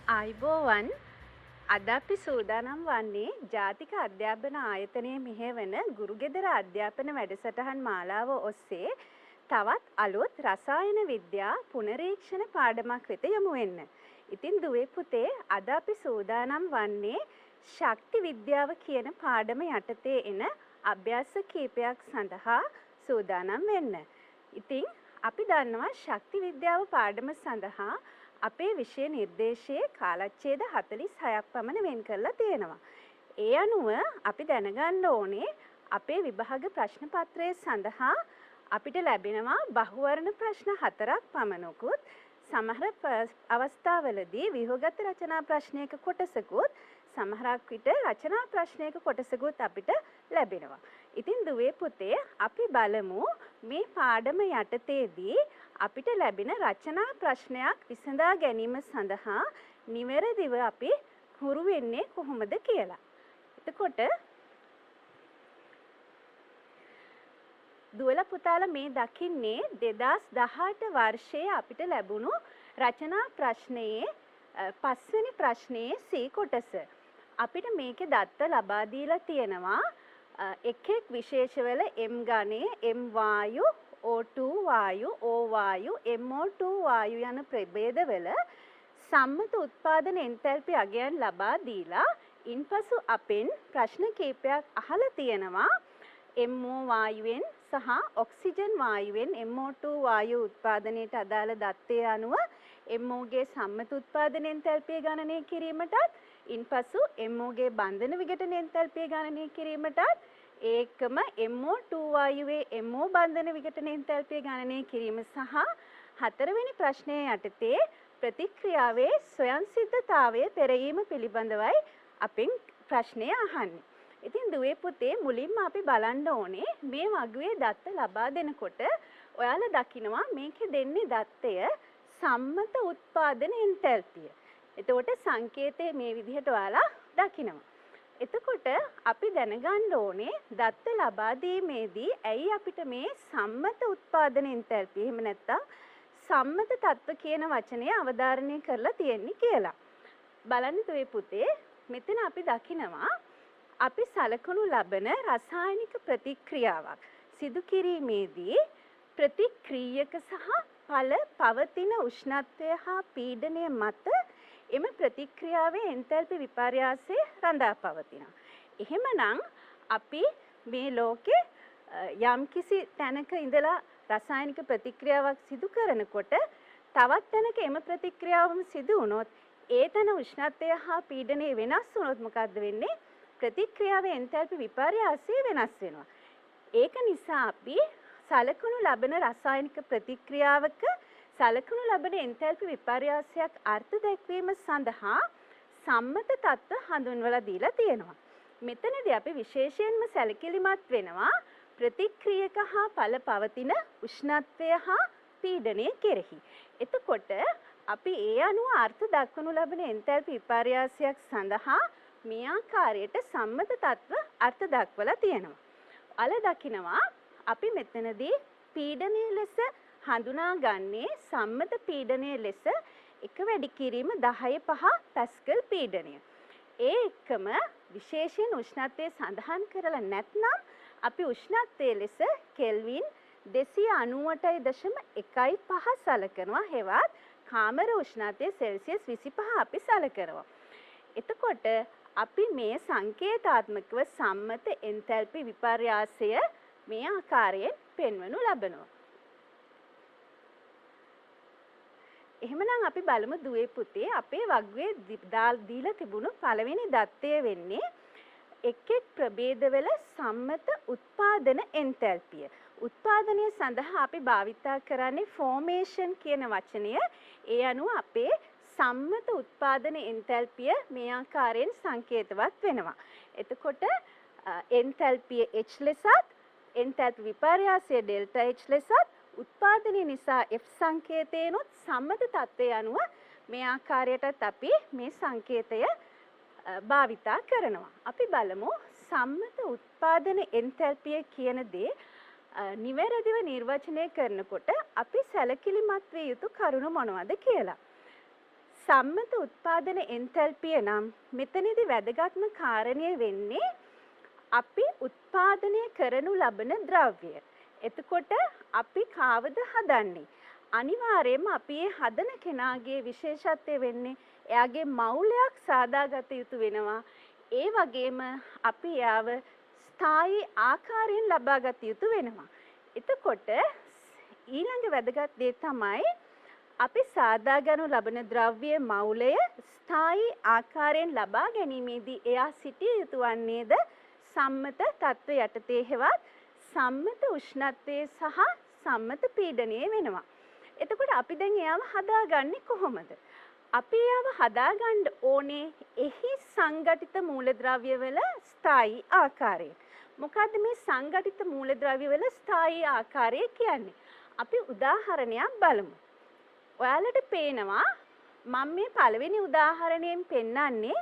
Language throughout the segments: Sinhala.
ආයිබෝවන් අද අපි සූදානම් වන්නේ ජාතික අධ්‍යාපන ආයතනයේ මෙහෙවන ගුරුගෙදර අධ්‍යාපන වැඩසටහන් මාලාව ඔස්සේ තවත් අලුත් රසායන විද්‍යා පුනරීක්ෂණ පාඩමක් වෙත යමු වෙන්න. ඉතින් දුවේ පුතේ අද අපි සූදානම් වන්නේ ශක්ති විද්‍යාව කියන පාඩම යටතේ එන අභ්‍යාස කීපයක් සඳහා සූදානම් වෙන්න. ඉතින් අපි දන්නවා ශක්ති විද්‍යාව පාඩම සඳහා අපේ විෂය නිර්දේශයේ කාලච්ඡේද 46ක් පමණ වෙන් කරලා තියෙනවා. ඒ අනුව අපි දැනගන්න ඕනේ අපේ විභාග ප්‍රශ්න පත්‍රය සඳහා අපිට ලැබෙනවා බහුවර්ණ ප්‍රශ්න 4ක් පමණකුත් සමහර අවස්ථාවලදී ව්‍යුහගත රචනා ප්‍රශ්නයක කොටසකුත් සමහරක් විට රචනා ප්‍රශ්නයක කොටසකුත් අපිට ලැබෙනවා. ඉතින් දුවේ පුතේ අපි බලමු මේ පාඩම යටතේදී අපිට ලැබෙන රචනා ප්‍රශ්නයක් විසඳා ගැනීම සඳහා නිවැරදිව අපි හුරු වෙන්නේ කොහොමද කියලා. එතකොට දුවලා පුතාලා මේ දකින්නේ 2018 වර්ෂයේ අපිට ලැබුණු රචනා ප්‍රශ්නයේ 5 වෙනි ප්‍රශ්නයේ C කොටස. අපිට මේකේ දත්ත ලබා දීලා තියෙනවා එක් එක් විශේෂවල M ගණයේ M වායු O2 වායු O වායු MO2 වායු යන ප්‍රභේදවල සම්මත උත්පාදන එන්තැල්පි අගයන් ලබා දීලා ඉන්පසු අපෙන් ප්‍රශ්න කිහිපයක් අහලා තියෙනවා MO වායුවෙන් සහ ඔක්සිජන් වායුවෙන් MO2 වායු උත්පාදනයට අදාළ දත්තය අනුව MO ගේ සම්මත උත්පාදන එන්තැල්පිය ගණනය කිරීමටත් ඉන්පසු MO ගේ බන්ධන විඝටන එන්තැල්පිය ගණනය කිරීමටත් ඒකම MO2 වායුවේ MO බන්ධන විඝටන එන්තැල්පිය ගණනය කිරීම සහ හතරවෙනි ප්‍රශ්නය යටතේ ප්‍රතික්‍රියාවේ ස්වයංසිද්ධතාවය පෙරවීම පිළිබඳවයි අපෙන් ප්‍රශ්නය අහන්නේ. ඉතින් දුවේ පුතේ මුලින්ම අපි බලන්න ඕනේ මේ වගුවේ දත්ත ලබා දෙනකොට ඔයාලා දකිනවා මේකේ දෙන්නේ දත්තය සම්මත උත්පාදන එන්තැල්පිය. එතකොට සංකේතය මේ විදිහට ඔයාලා දකිනවා. එතකොට අපි දැනගන්න ඕනේ දත්ත ලබා දීමේදී ඇයි අපිට මේ සම්මත උත්පාදන එන්තැල්පිය එහෙම නැත්නම් සම්මත තත්ත්ව කියන වචනය අවධාරණය කරලා තියෙන්නේ කියලා. බලන්න දුවේ පුතේ මෙතන අපි දකිනවා අපි සලකනු ලබන රසායනික ප්‍රතික්‍රියාවක් සිදු කිරීමේදී ප්‍රතික්‍රියක සහ ඵල පවතින උෂ්ණත්වය හා පීඩනය මත එම ප්‍රතික්‍රියාවේ එන්තැල්පි විපර්යාසය රඳා පවතිනවා. එහෙමනම් අපි මේ ලෝකේ යම්කිසි තැනක ඉඳලා රසායනික ප්‍රතික්‍රියාවක් සිදු කරනකොට තවත් තැනක එම ප්‍රතික්‍රියාවම සිදු වුණොත් ඒ තැන උෂ්ණත්වය හා පීඩනය වෙනස් වුණොත් මොකද්ද වෙන්නේ? ප්‍රතික්‍රියාවේ එන්තැල්පි විපර්යාසය වෙනස් වෙනවා. ඒක නිසා අපි සලකනු ලබන රසායනික ප්‍රතික්‍රියාවක සලකනු ලබන එන්තැල්පි විපර්යාසයක් අර්ථ දැක්වීම සඳහා සම්මත තත්ත්ව හඳුන්වලා දීලා තියෙනවා. මෙතනදී අපි විශේෂයෙන්ම සැලකිලිමත් වෙනවා ප්‍රතික්‍රියක හා ඵල පවතින උෂ්ණත්වය හා පීඩනය කෙරෙහි. එතකොට අපි ඒ අනුව අර්ථ දක්වනු ලබන එන්තැල්පි විපර්යාසයක් සඳහා මේ ආකාරයට සම්මත තත්ත්ව අර්ථ දක්වලා තියෙනවා. අල දකිනවා අපි මෙතනදී පීඩනය ලෙස හඳුනාගන්නේ සම්මත පීඩනය ලෙස 1 වැඩි කිරීම 10/5 පැස්කල් පීඩනය. ඒ එක්කම විශේෂයෙන් උෂ්ණත්වය සඳහන් කරලා නැත්නම් අපි උෂ්ණත්වය ලෙස කෙල්වින් 298.15 සලකනවා. හෙවත් කාමර උෂ්ණත්වය සෙල්සියස් 25 අපි සලකනවා. එතකොට අපි මේ සංකේතාත්මකව සම්මත එන්තැල්පි විපර්යාසය මේ ආකාරයෙන් පෙන්වනු ලබනවා. එහෙමනම් අපි බලමු දුවේ පුතේ අපේ වග්ගයේ දීලා තිබුණු පළවෙනි දත්තය වෙන්නේ එක් එක් ප්‍රභේදවල සම්මත උත්පාදන එන්තැල්පිය. උත්පාදනය සඳහා අපි භාවිතා කරන්නේ ෆෝමේෂන් කියන වචනය. ඒ අනුව අපේ සම්මත උත්පාදන එන්තැල්පිය මේ ආකාරයෙන් සංකේතවත් වෙනවා. එතකොට එන්තැල්පිය H ලෙසත් එන්තැල්පි විපර්යාසය ඩෙල්ටා H ලෙසත් උත්පාදනය නිසා F සංකේතයනොත් සම්මත තත්ත්වය අනුව මේ ආකාරයටත් අපි මේ සංකේතය භාවිතා කරනවා. අපි බලමු සම්මත උත්පාදන එන්තැල්පිය කියන දේ නිවැරදිව නිර්වචනය කරනකොට අපි සැලකිලිමත් විය යුතු කරුණු මොනවද කියලා. සම්මත උත්පාදන එන්තැල්පිය නම් මෙතනදී වැදගත්ම කාරණය වෙන්නේ අපි උත්පාදනය කරනු ලබන ද්‍රව්‍ය. එතකොට අපි කාවද හදන්නේ? අනිවාර්යයෙන්ම අපි මේ හදන කෙනාගේ විශේෂත්වය වෙන්නේ එයාගේ මෞලයක් සාදාගත යුතු වෙනවා. ඒ වගේම අපි එයාව ස්ථායී ආකාරයෙන් ලබා ගත යුතු වෙනවා. එතකොට ඊළඟ වැදගත් දේ තමයි අපි සාදා ගනු ලබන ද්‍රව්‍ය මෞලය ස්ථායී ආකාරයෙන් ලබා ගැනීමේදී එයා සිටිය යුතු වන්නේද සම්මත තත්ත්ව යටතේ හෙවත් සම්මත උෂ්ණත්වයේ සහ සම්මත පීඩනයේ වෙනවා. එතකොට අපි දැන් එයාව හදාගන්නේ කොහොමද? අපි එයාව හදාගන්න ඕනේ එහි සංඝටිත මූලද්‍රව්‍යවල ස්ථායී ආකාරය. මොකද්ද මේ සංඝටිත මූලද්‍රව්‍යවල ස්ථායී ආකාරය කියන්නේ? අපි උදාහරණයක් බලමු. ඔයාලට පේනවා මම මේ පළවෙනි උදාහරණයෙන් පෙන්නන්නේ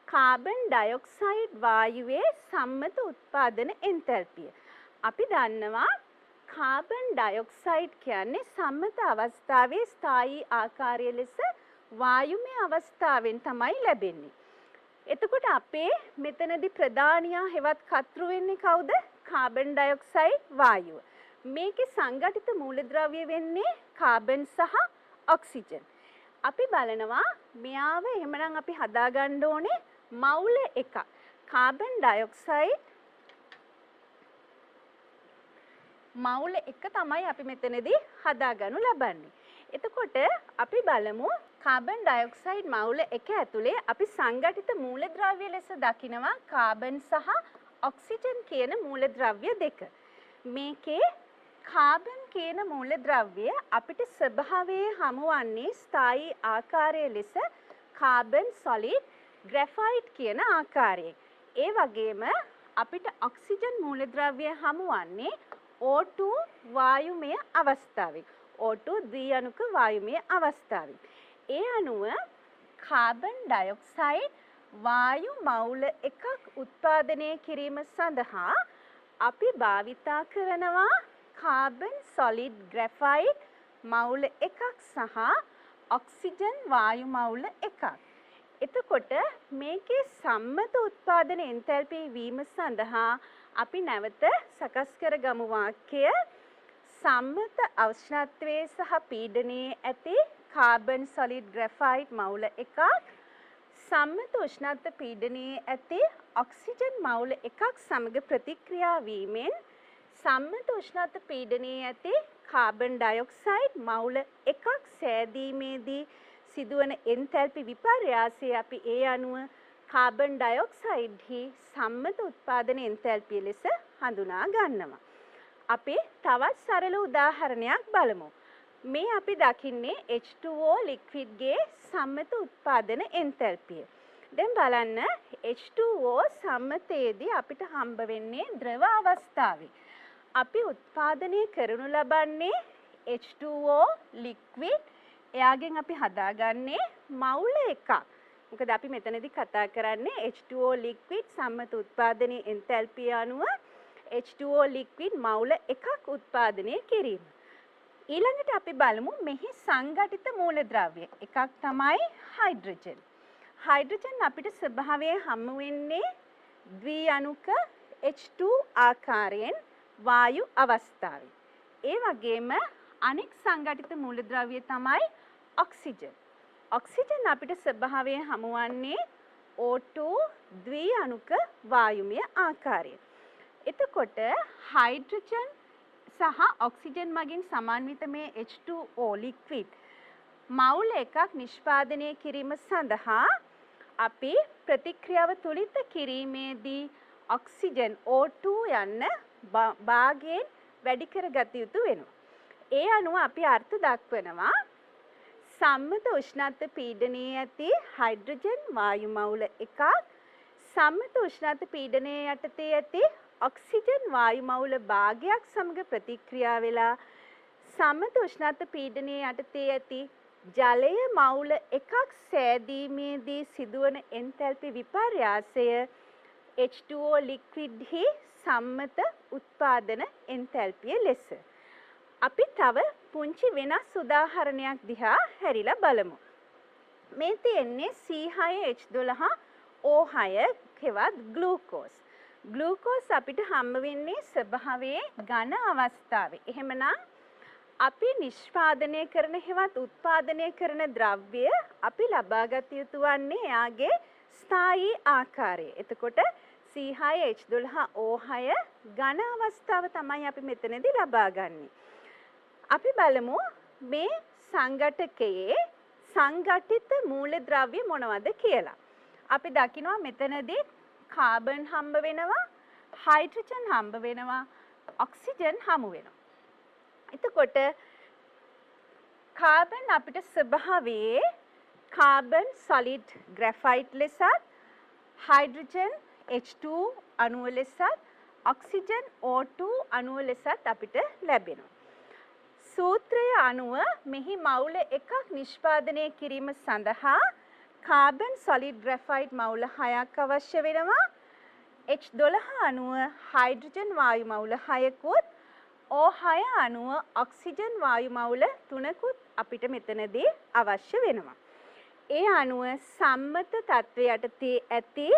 කාබන් ඩයොක්සයිඩ් වායුවේ සම්මත උත්පාදන එන්තැල්පිය. අපි දන්නවා කාබන් ඩයොක්සයිඩ් කියන්නේ සම්මත අවස්ථාවේ ස්ථායී ආකාරය ලෙස වායුමය අවස්ථාවෙන් තමයි ලැබෙන්නේ. එතකොට අපේ මෙතනදී ප්‍රධානියා හෙවත් කතෘ වෙන්නේ කවුද? කාබන් ඩයොක්සයිඩ් වායුව. මේකේ සංඝටිත මූලද්‍රව්‍ය වෙන්නේ කාබන් සහ ඔක්සිජන්. අපි බලනවා මෙයාව එහෙමනම් අපි හදාගන්න ඕනේ මවුල එකක්. කාබන් ඩයොක්සයිඩ් මවුල එක තමයි අපි මෙතනදී හදාගනු ලබන්නේ. එතකොට අපි බලමු කාබන් ඩයොක්සයිඩ් මවුල එක ඇතුලේ අපි සංඝටිත මූලද්‍රව්‍ය ලෙස දකිනවා කාබන් සහ ඔක්සිජන් කියන මූලද්‍රව්‍ය දෙක. මේකේ කාබන් කියන මූලද්‍රව්‍ය අපිට ස්වභාවයේ හමුවන්නේ ස්ථායී ආකාරය ලෙස කාබන් සොලිඩ් ග්‍රැෆයිට් කියන ආකාරයෙන්. ඒ වගේම අපිට ඔක්සිජන් මූලද්‍රව්‍ය හමුවන්නේ O2 වායුමය අවස්ථාවෙන්. O2 ද්විඅණුක වායුමය අවස්ථාවෙන්. ඒ අනුව කාබන් ඩයොක්සයිඩ් වායු මවුල එකක් උත්පාදනය කිරීම සඳහා අපි භාවිතා කරනවා කාබන් සොලිඩ් ග්‍රැෆයිට් මවුල එකක් සහ ඔක්සිජන් වායු මවුල එකක්. එතකොට මේකේ සම්මත උත්පාදන එන්තැල්පි වීම සඳහා අපි නැවත සකස් කරගමු වාක්‍යය සම්මත උෂ්ණත්වයේ සහ පීඩනයේ ඇති කාබන් සොලිඩ් ග්‍රැෆයිට් මවුල එකක් සම්මත උෂ්ණත්ව පීඩනයේ ඇති ඔක්සිජන් මවුල එකක් සමග ප්‍රතික්‍රියා වීමෙන් සම්මත උෂ්ණත්ව පීඩනයේ ඇති කාබන් ඩයොක්සයිඩ් මවුල එකක් සෑදීමේදී සිදුවන එන්තැල්පි විපර්යාසය අපි ඒ අනුව කාබන් ඩයොක්සයිඩ්හි සම්මත උත්පාදන එන්තැල්පිය ලෙස හඳුනා ගන්නවා. අපි තවත් සරල උදාහරණයක් බලමු. මේ අපි දකින්නේ H2O ලික්විඩ්ගේ සම්මත උත්පාදන එන්තැල්පිය. දැන් බලන්න H2O සම්මතයේදී අපිට හම්බ වෙන්නේ ද්‍රව අවස්ථාවේ. අපි උත්පාදනය කරනු ලබන්නේ H2O ලික්විඩ්. එයාගෙන් අපි හදාගන්නේ මවුල එකක්. මොකද අපි මෙතනදී කතා කරන්නේ H2O ලික්විඩ් සම්මත උත්පාදනයේ එන්තැල්පිය අනුව H2O ලික්විඩ් මවුල එකක් උත්පාදනය කිරීම. ඊළඟට අපි බලමු මෙහි සංඝටිත මූලද්‍රව්‍ය එකක් තමයි හයිඩ්‍රජන්. හයිඩ්‍රජන් අපිට ස්වභාවයෙන් හමු වෙන්නේ ද්විඅණුක H2 ආකාරයෙන් වායු අවස්ථාවේ. ඒ වගේම අනෙක් සංඝටිත මූලද්‍රව්‍ය තමයි ඔක්සිජන්. ඔක්සිජන් අපිට ස්වභාවයෙන් හමුවන්නේ O2 ද්විඅණුක වායුමය ආකාරය. එතකොට හයිඩ්‍රජන් සහ ඔක්සිජන් මගින් සමන්විත මේ H2O ලික්විඩ් මවුල එකක් නිෂ්පාදනය කිරීම සඳහා අපි ප්‍රතික්‍රියාව තුලිත කිරීමේදී ඔක්සිජන් O2 යන්න භාගයෙන් වැඩි කරගත යුතු වෙනවා. ඒ අනුව අපි අර්ථ දක්වනවා සම්මත උෂ්ණත්ව පීඩනයේ ඇති හයිඩ්‍රජන් වායු මවුල එකක් සම්මත උෂ්ණත්ව පීඩනයේ යටතේ ඇති ඔක්සිජන් වායු මවුල භාගයක් සමග ප්‍රතික්‍රියා වෙලා සම්මත උෂ්ණත්ව පීඩනයේ යටතේ ඇති ජලය මවුල එකක් සෑදීමේදී සිදුවන එන්තැල්පි විපර්යාසය H2O ලික්විඩ්හි සම්මත උත්පාදන එන්තැල්පිය ලෙස. අපි තව පුංචි වෙනස් උදාහරණයක් දිහා හැරිලා බලමු. මේ තියෙන්නේ C6H12O6 කෙවත් ග්ලූකෝස්. ග්ලූකෝස් අපිට හම්බ වෙන්නේ ස්වභාවයේ ඝන අවස්ථාවේ. එහෙමනම් අපි නිෂ්පාදනය කරන හෙවත් උත්පාදනය කරන ද්‍රව්‍ය අපි ලබාගත යුතු වන්නේ එයාගේ ස්ථායී ආකාරය. එතකොට C6H12O6 ඝන අවස්ථාව තමයි අපි මෙතනදී ලබා ගන්නේ. අපි බලමු මේ සංඝටකයේ සංඝටිත මූලද්‍රව්‍ය මොනවද කියලා. අපි දකිනවා මෙතනදී කාබන් හම්බ වෙනවා, හයිඩ්‍රජන් හම්බ වෙනවා, ඔක්සිජන් හමු වෙනවා. එතකොට කාබන් අපිට ස්වභාවයේ කාබන් සොලිඩ් ග්‍රැෆයිට් ලෙසත්, හයිඩ්‍රජන් H2 අණුව ලෙසත්, ඔක්සිජන් O2 අණුව ලෙසත් අපිට ලැබෙනවා. සූත්‍රය අනුව මෙහි මවුල එකක් නිෂ්පාදනය කිරීම සඳහා කාබන් සොලිඩ් ග්‍රැෆයිට් මවුල 6ක් අවශ්‍ය වෙනවා. H12 අණුව හයිඩ්‍රජන් වායු මවුල 6කුත්, O6 අණුව ඔක්සිජන් වායු මවුල 3කුත් අපිට මෙතනදී අවශ්‍ය වෙනවා. ඒ අණුව සම්මත තත්ත්වය යටතේ ඇති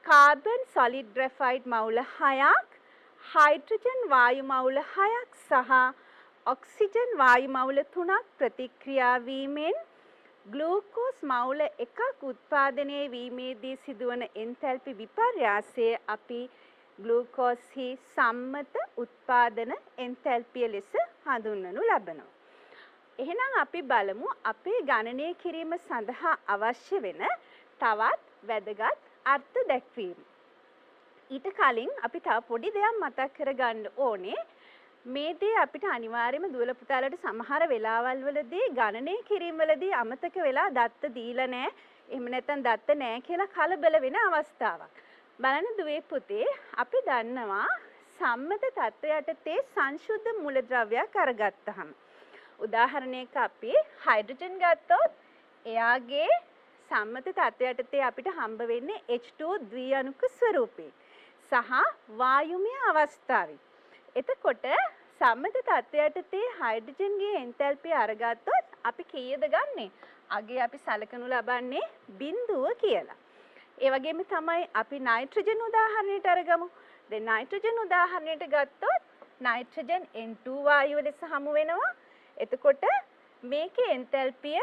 කාබන් සොලිඩ් ග්‍රැෆයිට් මවුල 6ක්, හයිඩ්‍රජන් වායු මවුල 6ක් සහ ඔක්සිජන් වායු මවුල 3ක් ප්‍රතික්‍රියා වීමෙන් ග්ලූකෝස් මවුල එකක් උත්පාදනය වීමේදී සිදුවන එන්තැල්පි විපර්යාසය අපි ග්ලූකෝස්හි සම්මත උත්පාදන එන්තැල්පිය ලෙස හඳුන්වනු ලබනවා. එහෙනම් අපි බලමු අපේ ගණනය කිරීම සඳහා අවශ්‍ය වෙන තවත් වැදගත් අර්ථ දැක්වීම. ඊට කලින් අපි තව පොඩි දෙයක් මතක් කරගන්න ඕනේ. මේ දේ අපිට අනිවාර්යයෙන්ම දුවල පුතාලට සමහර වෙලාවල් වලදී ගණනය කිරීම වලදී අමතක වෙලා දත්ත දීලා නැහැ. එහෙම නැත්නම් දත්ත නැහැ කියලා කලබල වෙන අවස්ථාවක්. බලන්න දුවේ පුතේ අපි දන්නවා සම්මත තත්ත්වය යටතේ සංශුද්ධ මූලද්‍රව්‍යයක් අරගත්තහම උදාහරණයක අපි හයිඩ්‍රජන් ගත්තොත් එයාගේ සම්මත තත්ත්වය යටතේ අපිට හම්බ වෙන්නේ H2 ද්විඅණුක ස්වරූපේ සහ වායුමය අවස්ථාවේ. එතකොට සම්මත තත්ත්වය යටතේ හයිඩ්‍රජන්ගේ එන්තැල්පිය අරගත්තොත් අපි කීයද ගන්නෙ? අගේ අපි සලකනු ලබන්නේ 0 කියලා. ඒ වගේම තමයි අපි නයිට්‍රජන් උදාහරණයට අරගමු. දැන් නයිට්‍රජන් උදාහරණයට ගත්තොත් නයිට්‍රජන් N2 වායුව ලෙස හමු වෙනවා. එතකොට මේකේ එන්තැල්පිය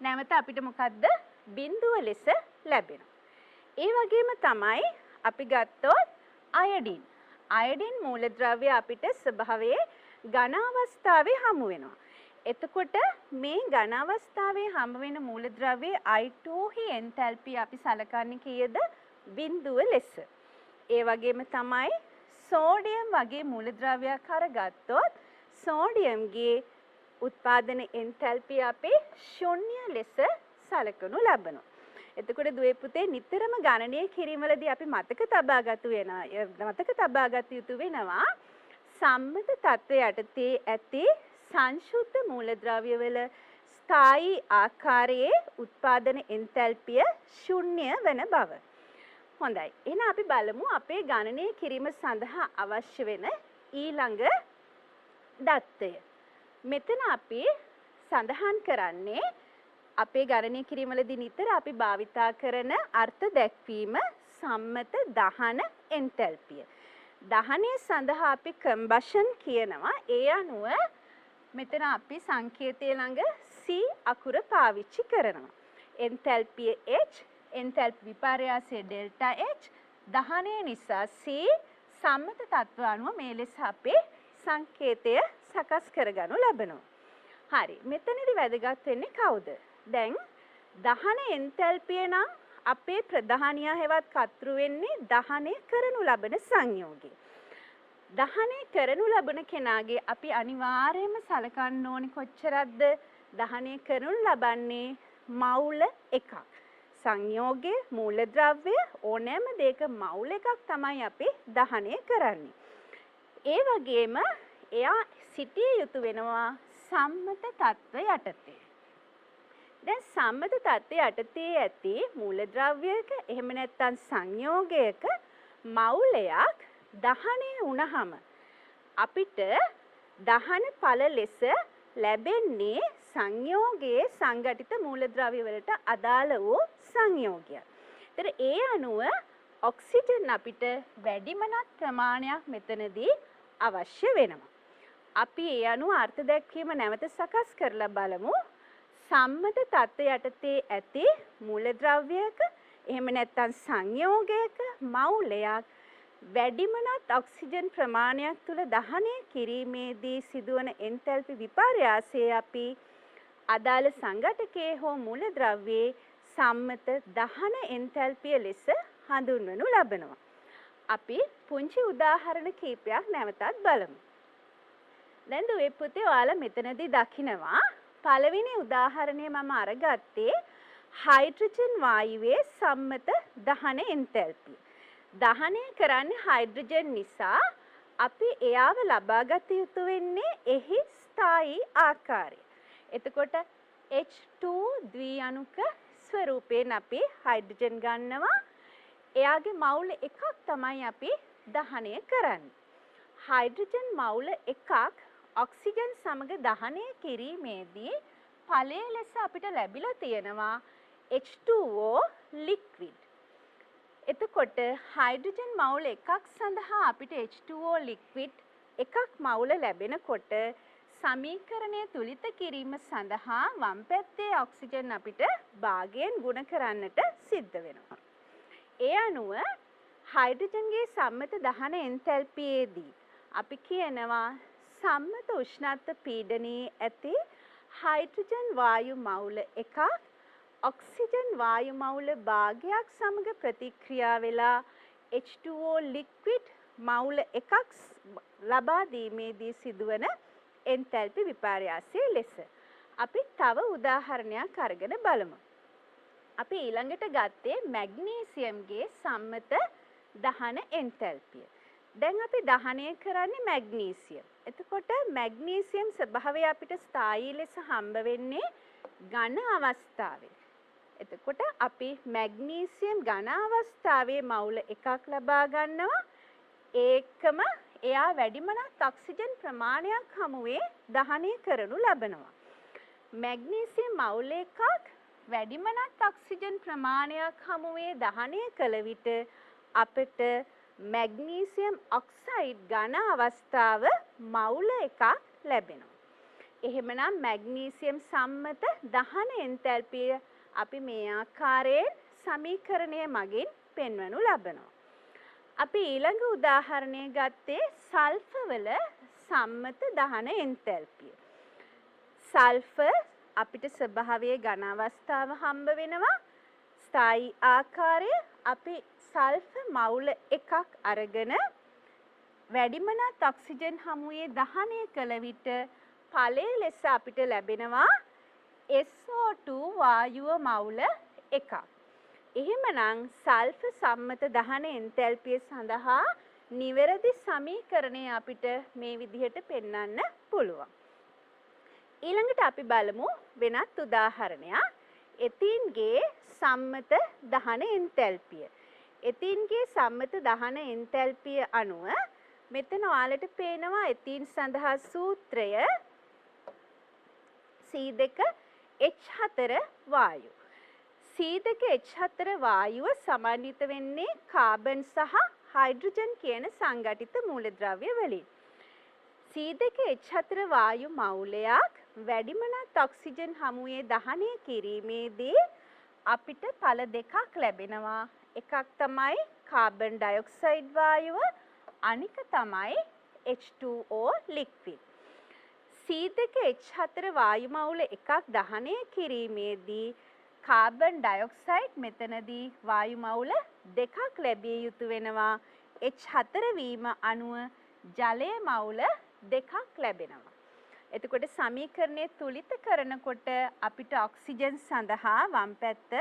නැවත අපිට මොකද්ද? 0 ලෙස ලැබෙනවා. ඒ වගේම තමයි අපි ගත්තොත් අයඩින්. අයඩින් මූලද්‍රව්‍ය අපිට ස්වභාවයේ ඝන අවස්ථාවේ හමු වෙනවා. එතකොට මේ ඝන අවස්ථාවේ හම්බ වෙන මූලද්‍රව්‍යයේ I2 හි එන්තැල්පිය අපි සලකන්නේ කීයද? 0 ලෙස. ඒ වගේම තමයි සෝඩියම් වගේ මූලද්‍රව්‍යයක් අරගත්තොත් සෝඩියම්ගේ උත්පාදන එන්තැල්පිය අපි 0 ලෙස සලකනු ලබනවා. එතකොට දුවේ පුතේ නිතරම ගණනය කිරීමවලදී අපි මතක තබාගත යුතු වෙනවා සම්මත තත්ත්වය යටතේ ඇති සංශුද්ධ මූලද්‍රව්‍යවල ස්ථායී ආකාරයේ උත්පාදන එන්තැල්පිය 0 වන බව. හොඳයි. එහෙනම් අපි බලමු අපේ ගණනය කිරීම සඳහා අවශ්‍ය වෙන ඊළඟ දත්තය. මෙතන අපි සඳහන් කරන්නේ අපේ ගණනය කිරීමවලදී නිතර අපි භාවිතා කරන අර්ථ දැක්වීම සම්මත දහන එන්තැල්පිය. දහනය සඳහා අපි කම්බෂන් කියනවා. ඒ අනුව මෙතන අපි සංකේතය ළඟ C අකුර පාවිච්චි කරනවා. එන්තැල්පිය H, එන්තැල්පි විපර්යාසය ඩෙල්ටා H, දහනය නිසා C, සම්මත තත්ත්ව අනුව මේ ලෙස අපේ සංකේතය සකස් කරගනු ලබනවා. හරි. මෙතනදී වැදගත් වෙන්නේ කවුද? දැන් දහන එන්තැල්පිය නම් අපේ ප්‍රධානියා හෙවත් කර්තෘ වෙන්නේ දහනය කරනු ලබන සංයෝගය. දහනය කරනු ලබන කෙනාගේ අපි අනිවාර්යයෙන්ම සලකන්න ඕනේ කොච්චරක්ද? දහනය කරනු ලබන්නේ මවුල එකක්. සංයෝගයේ මූලද්‍රව්‍ය ඕනෑම දෙයක මවුල එකක් තමයි අපි දහනය කරන්නේ. ඒ වගේම එයා සිටිය යුතු වෙනවා සම්මත තත්ත්ව යටතේ. දැන් සම්මත තත්ත්වය යටතේ ඇති මූලද්‍රව්‍යයක එහෙම නැත්නම් සංයෝගයක මවුලයක් දහනය වුණාම අපිට දහන ඵල ලෙස ලැබෙන්නේ සංයෝගයේ සංඝටිත මූලද්‍රව්‍ය වලට අදාළ වූ සංයෝගයක්. ඒතර ඒ අනුව ඔක්සිජන් අපිට වැඩිමනත් ප්‍රමාණයක් මෙතනදී අවශ්‍ය වෙනවා. අපි ඒ අනුව අර්ථ දැක්වීම නැවත සකස් කරලා බලමු. සම්මත තත්ත්ව යටතේ ඇති මූලද්‍රව්‍යයක එහෙම නැත්නම් සංයෝගයක මවුලයක් වැඩිමනත් ඔක්සිජන් ප්‍රමාණයක් තුළ දහනය කිරීමේදී සිදුවන එන්තැල්පි විපර්යාසය අපි අදාළ සංඝටකයේ හෝ මූලද්‍රව්‍යයේ සම්මත දහන එන්තැල්පිය ලෙස හඳුන්වනු ලබනවා. අපි පුංචි උදාහරණ කීපයක් නැවතත් බලමු. දැන් දුවේ පුතේ ඔයාලා මෙතනදී දකිනවා පළවෙනි උදාහරණය මම අරගත්තේ හයිඩ්‍රජන් වායුවේ සම්මත දහන එන්තැල්පිය. දහනය කරන්නේ හයිඩ්‍රජන් නිසා අපි එයාව ලබාගත යුතු වෙන්නේ එහි ස්ථායී ආකාරය. එතකොට H2 ද්විඅණුක ස්වරූපයෙන් අපි හයිඩ්‍රජන් ගන්නවා. එයාගේ මවුල එකක් තමයි අපි දහනය කරන්නේ. හයිඩ්‍රජන් මවුල එකක් ඔක්සිජන් සමග දහනය කිරීමේදී ඵලය ලෙස අපිට ලැබිලා තියෙනවා H2O liquid. එතකොට හයිඩ්‍රජන් මවුල එකක් සඳහා අපිට H2O liquid එකක් මවුල ලැබෙනකොට සමීකරණය තුලිත කිරීම සඳහා වම් පැත්තේ ඔක්සිජන් අපිට භාගයෙන් ගුණ කරන්නට සිද්ධ වෙනවා. ඒ අනුව හයිඩ්‍රජන්ගේ සම්මත දහන එන්තැල්පියේදී අපි කියනවා සම්මත උෂ්ණත්ව පීඩනයේ ඇති හයිඩ්‍රජන් වායු මවුල එකක් ඔක්සිජන් වායු මවුල භාගයක් සමග ප්‍රතික්‍රියා වෙලා H2O liquid මවුල එකක් ලබා දීමේදී සිදුවන එන්තැල්පි විපර්යාසය ලෙස. අපි තව උදාහරණයක් අරගෙන බලමු. අපි ඊළඟට ගත්තේ මැග්නීසියම්ගේ සම්මත දහන එන්තැල්පිය. දැන් අපි දහනය කරන්නේ මැග්නීසියම්. එතකොට මැග්නීසියම් ස්වභාවය අපිට ස්ථායී ලෙස හම්බ වෙන්නේ ඝන අවස්ථාවේ. එතකොට අපි මැග්නීසියම් ඝන අවස්ථාවේ මවුල එකක් ලබා ගන්නවා. ඒකම එයා වැඩිමනත් ඔක්සිජන් ප්‍රමාණයක් හමුවේ දහනය කරනු ලබනවා. මැග්නීසියම් මවුල එකක් වැඩිමනත් ඔක්සිජන් ප්‍රමාණයක් හමුවේ දහනය කළ විට අපිට මැග්නීසියම් ඔක්සයිඩ් ඝන අවස්ථාව මවුල එකක් ලැබෙනවා. එහෙමනම් මැග්නීසියම් සම්මත දහන එන්තැල්පිය අපි මේ ආකාරයෙන් සමීකරණය මගින් පෙන්වනු ලබනවා. අපි ඊළඟ උදාහරණය ගත්තේ සල්ෆර් වල සම්මත දහන එන්තැල්පිය. සල්ෆර් අපිට ස්වභාවයේ ඝන අවස්ථාව හම්බ වෙනවා. ස්ථායී ආකාරය අපි සල්ෆර් මවුල එකක් අරගෙන වැඩිමනත් ඔක්සිජන් හමුවේ දහනය කළ විට ඵලය ලෙස අපිට ලැබෙනවා SO2 වායුව මවුල එකක්. එහෙමනම් සල්ෆර් සම්මත දහන එන්තැල්පිය සඳහා නිවැරදි සමීකරණය අපිට මේ විදිහට පෙන්වන්න පුළුවන්. ඊළඟට අපි බලමු වෙනත් උදාහරණයක්. එතීන්ගේ සම්මත දහන එන්තැල්පිය. එතීන්ගේ සම්මත දහන එන්තැල්පිය අනුව මෙතන ඔයාලට පේනවා එතීන් සඳහා සූත්‍රය C2H4 වායු. C2H4 වායුව සමන්විත වෙන්නේ කාබන් සහ හයිඩ්‍රජන් කියන සංඝටිත මූලද්‍රව්‍ය වලින්. C2H4 වායු මවුලයක් වැඩිමනත් ඔක්සිජන් හමුවේ දහනය කිරීමේදී අපිට ඵල දෙකක් ලැබෙනවා. එකක් තමයි කාබන් ඩයොක්සයිඩ් වායුව, අනික තමයි H2O liquid. C2H4 වායු මවුල එකක් දහනය කිරීමේදී කාබන් ඩයොක්සයිඩ් මෙතනදී වායු මවුල දෙකක් ලැබිය යුතු වෙනවා. H4 වීම අනුව ජලය මවුල දෙකක් ලැබෙනවා. එතකොට සමීකරණය තුලිත කරනකොට අපිට ඔක්සිජන් සඳහා වම් පැත්ත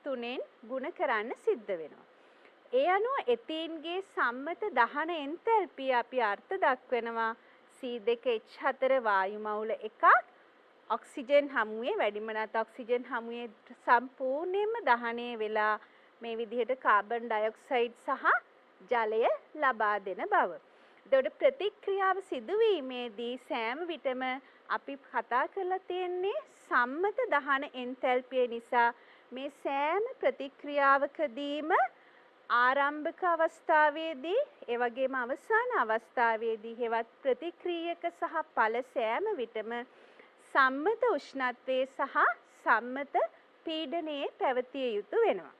3ෙන් ගුණ කරන්න සිද්ධ වෙනවා. ඒ අනුව එතීන්ගේ සම්මත දහන එන්තැල්පිය අපි අර්ථ දක්වනවා C2H4 වායු මවුල එකක් ඔක්සිජන් හමුවේ වැඩිමනත් ඔක්සිජන් හමුවේ සම්පූර්ණයෙන්ම දහනය වෙලා මේ විදිහට කාබන් ඩයොක්සයිඩ් සහ ජලය ලබා දෙන බව. එතකොට ප්‍රතික්‍රියාව සිදුවීමේදී සෑම විටම අපි කතා කරලා තියෙන්නේ සම්මත දහන එන්තැල්පිය නිසා මේ සෑම ප්‍රතික්‍රියාවකදීම ආරම්භක අවස්ථාවේදී ඒ වගේම අවසාන අවස්ථාවේදී හෙවත් ප්‍රතික්‍රියක සහ ඵල සෑම විටම සම්මත උෂ්ණත්වයේ සහ සම්මත පීඩනයේ පැවතිය යුතු වෙනවා.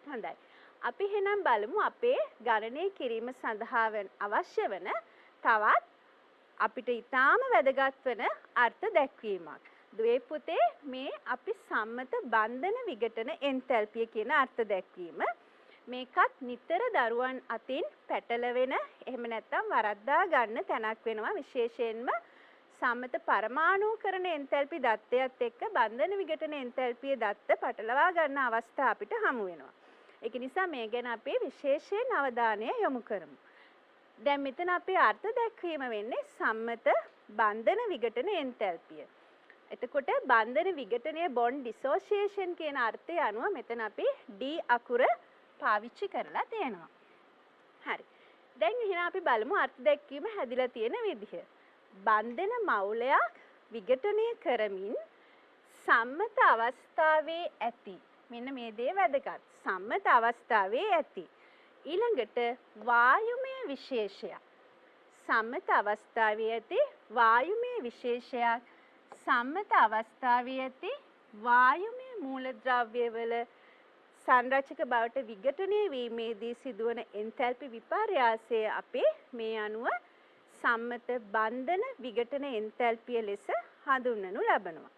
හොඳයි. අපි එහෙනම් බලමු අපේ ගණනය කිරීම සඳහා අවශ්‍ය වන තවත් අපිට ඊටාම වැදගත් වන අර්ථ දැක්වීමක්. දුවේ පුතේ මේ අපි සම්මත බන්ධන විඝටන එන්තැල්පිය කියන අර්ථ දැක්වීම මේකත් නිතර දරුවන් අතින් පැටලවෙන එහෙම නැත්නම් වරද්දා ගන්න තැනක් වෙනවා විශේෂයෙන්ම සම්මත පරමාණුකරණ එන්තැල්පි දත්තයත් එක්ක බන්ධන විඝටන එන්තැල්පිය දත්ත පටලවා ගන්න අවස්ථා අපිට හමු වෙනවා. ඒක නිසා මේ ගැන අපි විශේෂයෙන් අවධානය යොමු කරමු. දැන් මෙතන අපේ අර්ථ දැක්වීම වෙන්නේ සම්මත බන්ධන විඝටන එන්තැල්පිය. එතකොට බන්ධන විඝටනයේ බොන්ඩ් ඩිසෝෂියේෂන් කියන අර්ථය අනුව මෙතන අපි D අකුර පාවිච්චි කරලා තියෙනවා. හරි. දැන් එහෙනම් අපි බලමු අර්ථ දැක්වීම හැදිලා තියෙන විදිහ. බන්ධන මවුලයක් විඝටනය කරමින් සම්මත අවස්ථාවේ ඇති. මෙන්න මේ දේ වැදගත්. සම්මත අවස්ථාවේ ඇති. ඊළඟට වායුමය විශේෂයක්. සම්මත අවස්ථාවේ ඇති වායුමය විශේෂයක්. සම්මත අවස්ථාවේ ඇති වායුමය මූලද්‍රව්‍යවල සංරචක බවට විඝටනය වීමේදී සිදුවන එන්තැල්පි විපර්යාසය අපේ මේ අනුව සම්මත බන්ධන විඝටන එන්තැල්පිය ලෙස හඳුන්වනු ලබනවා.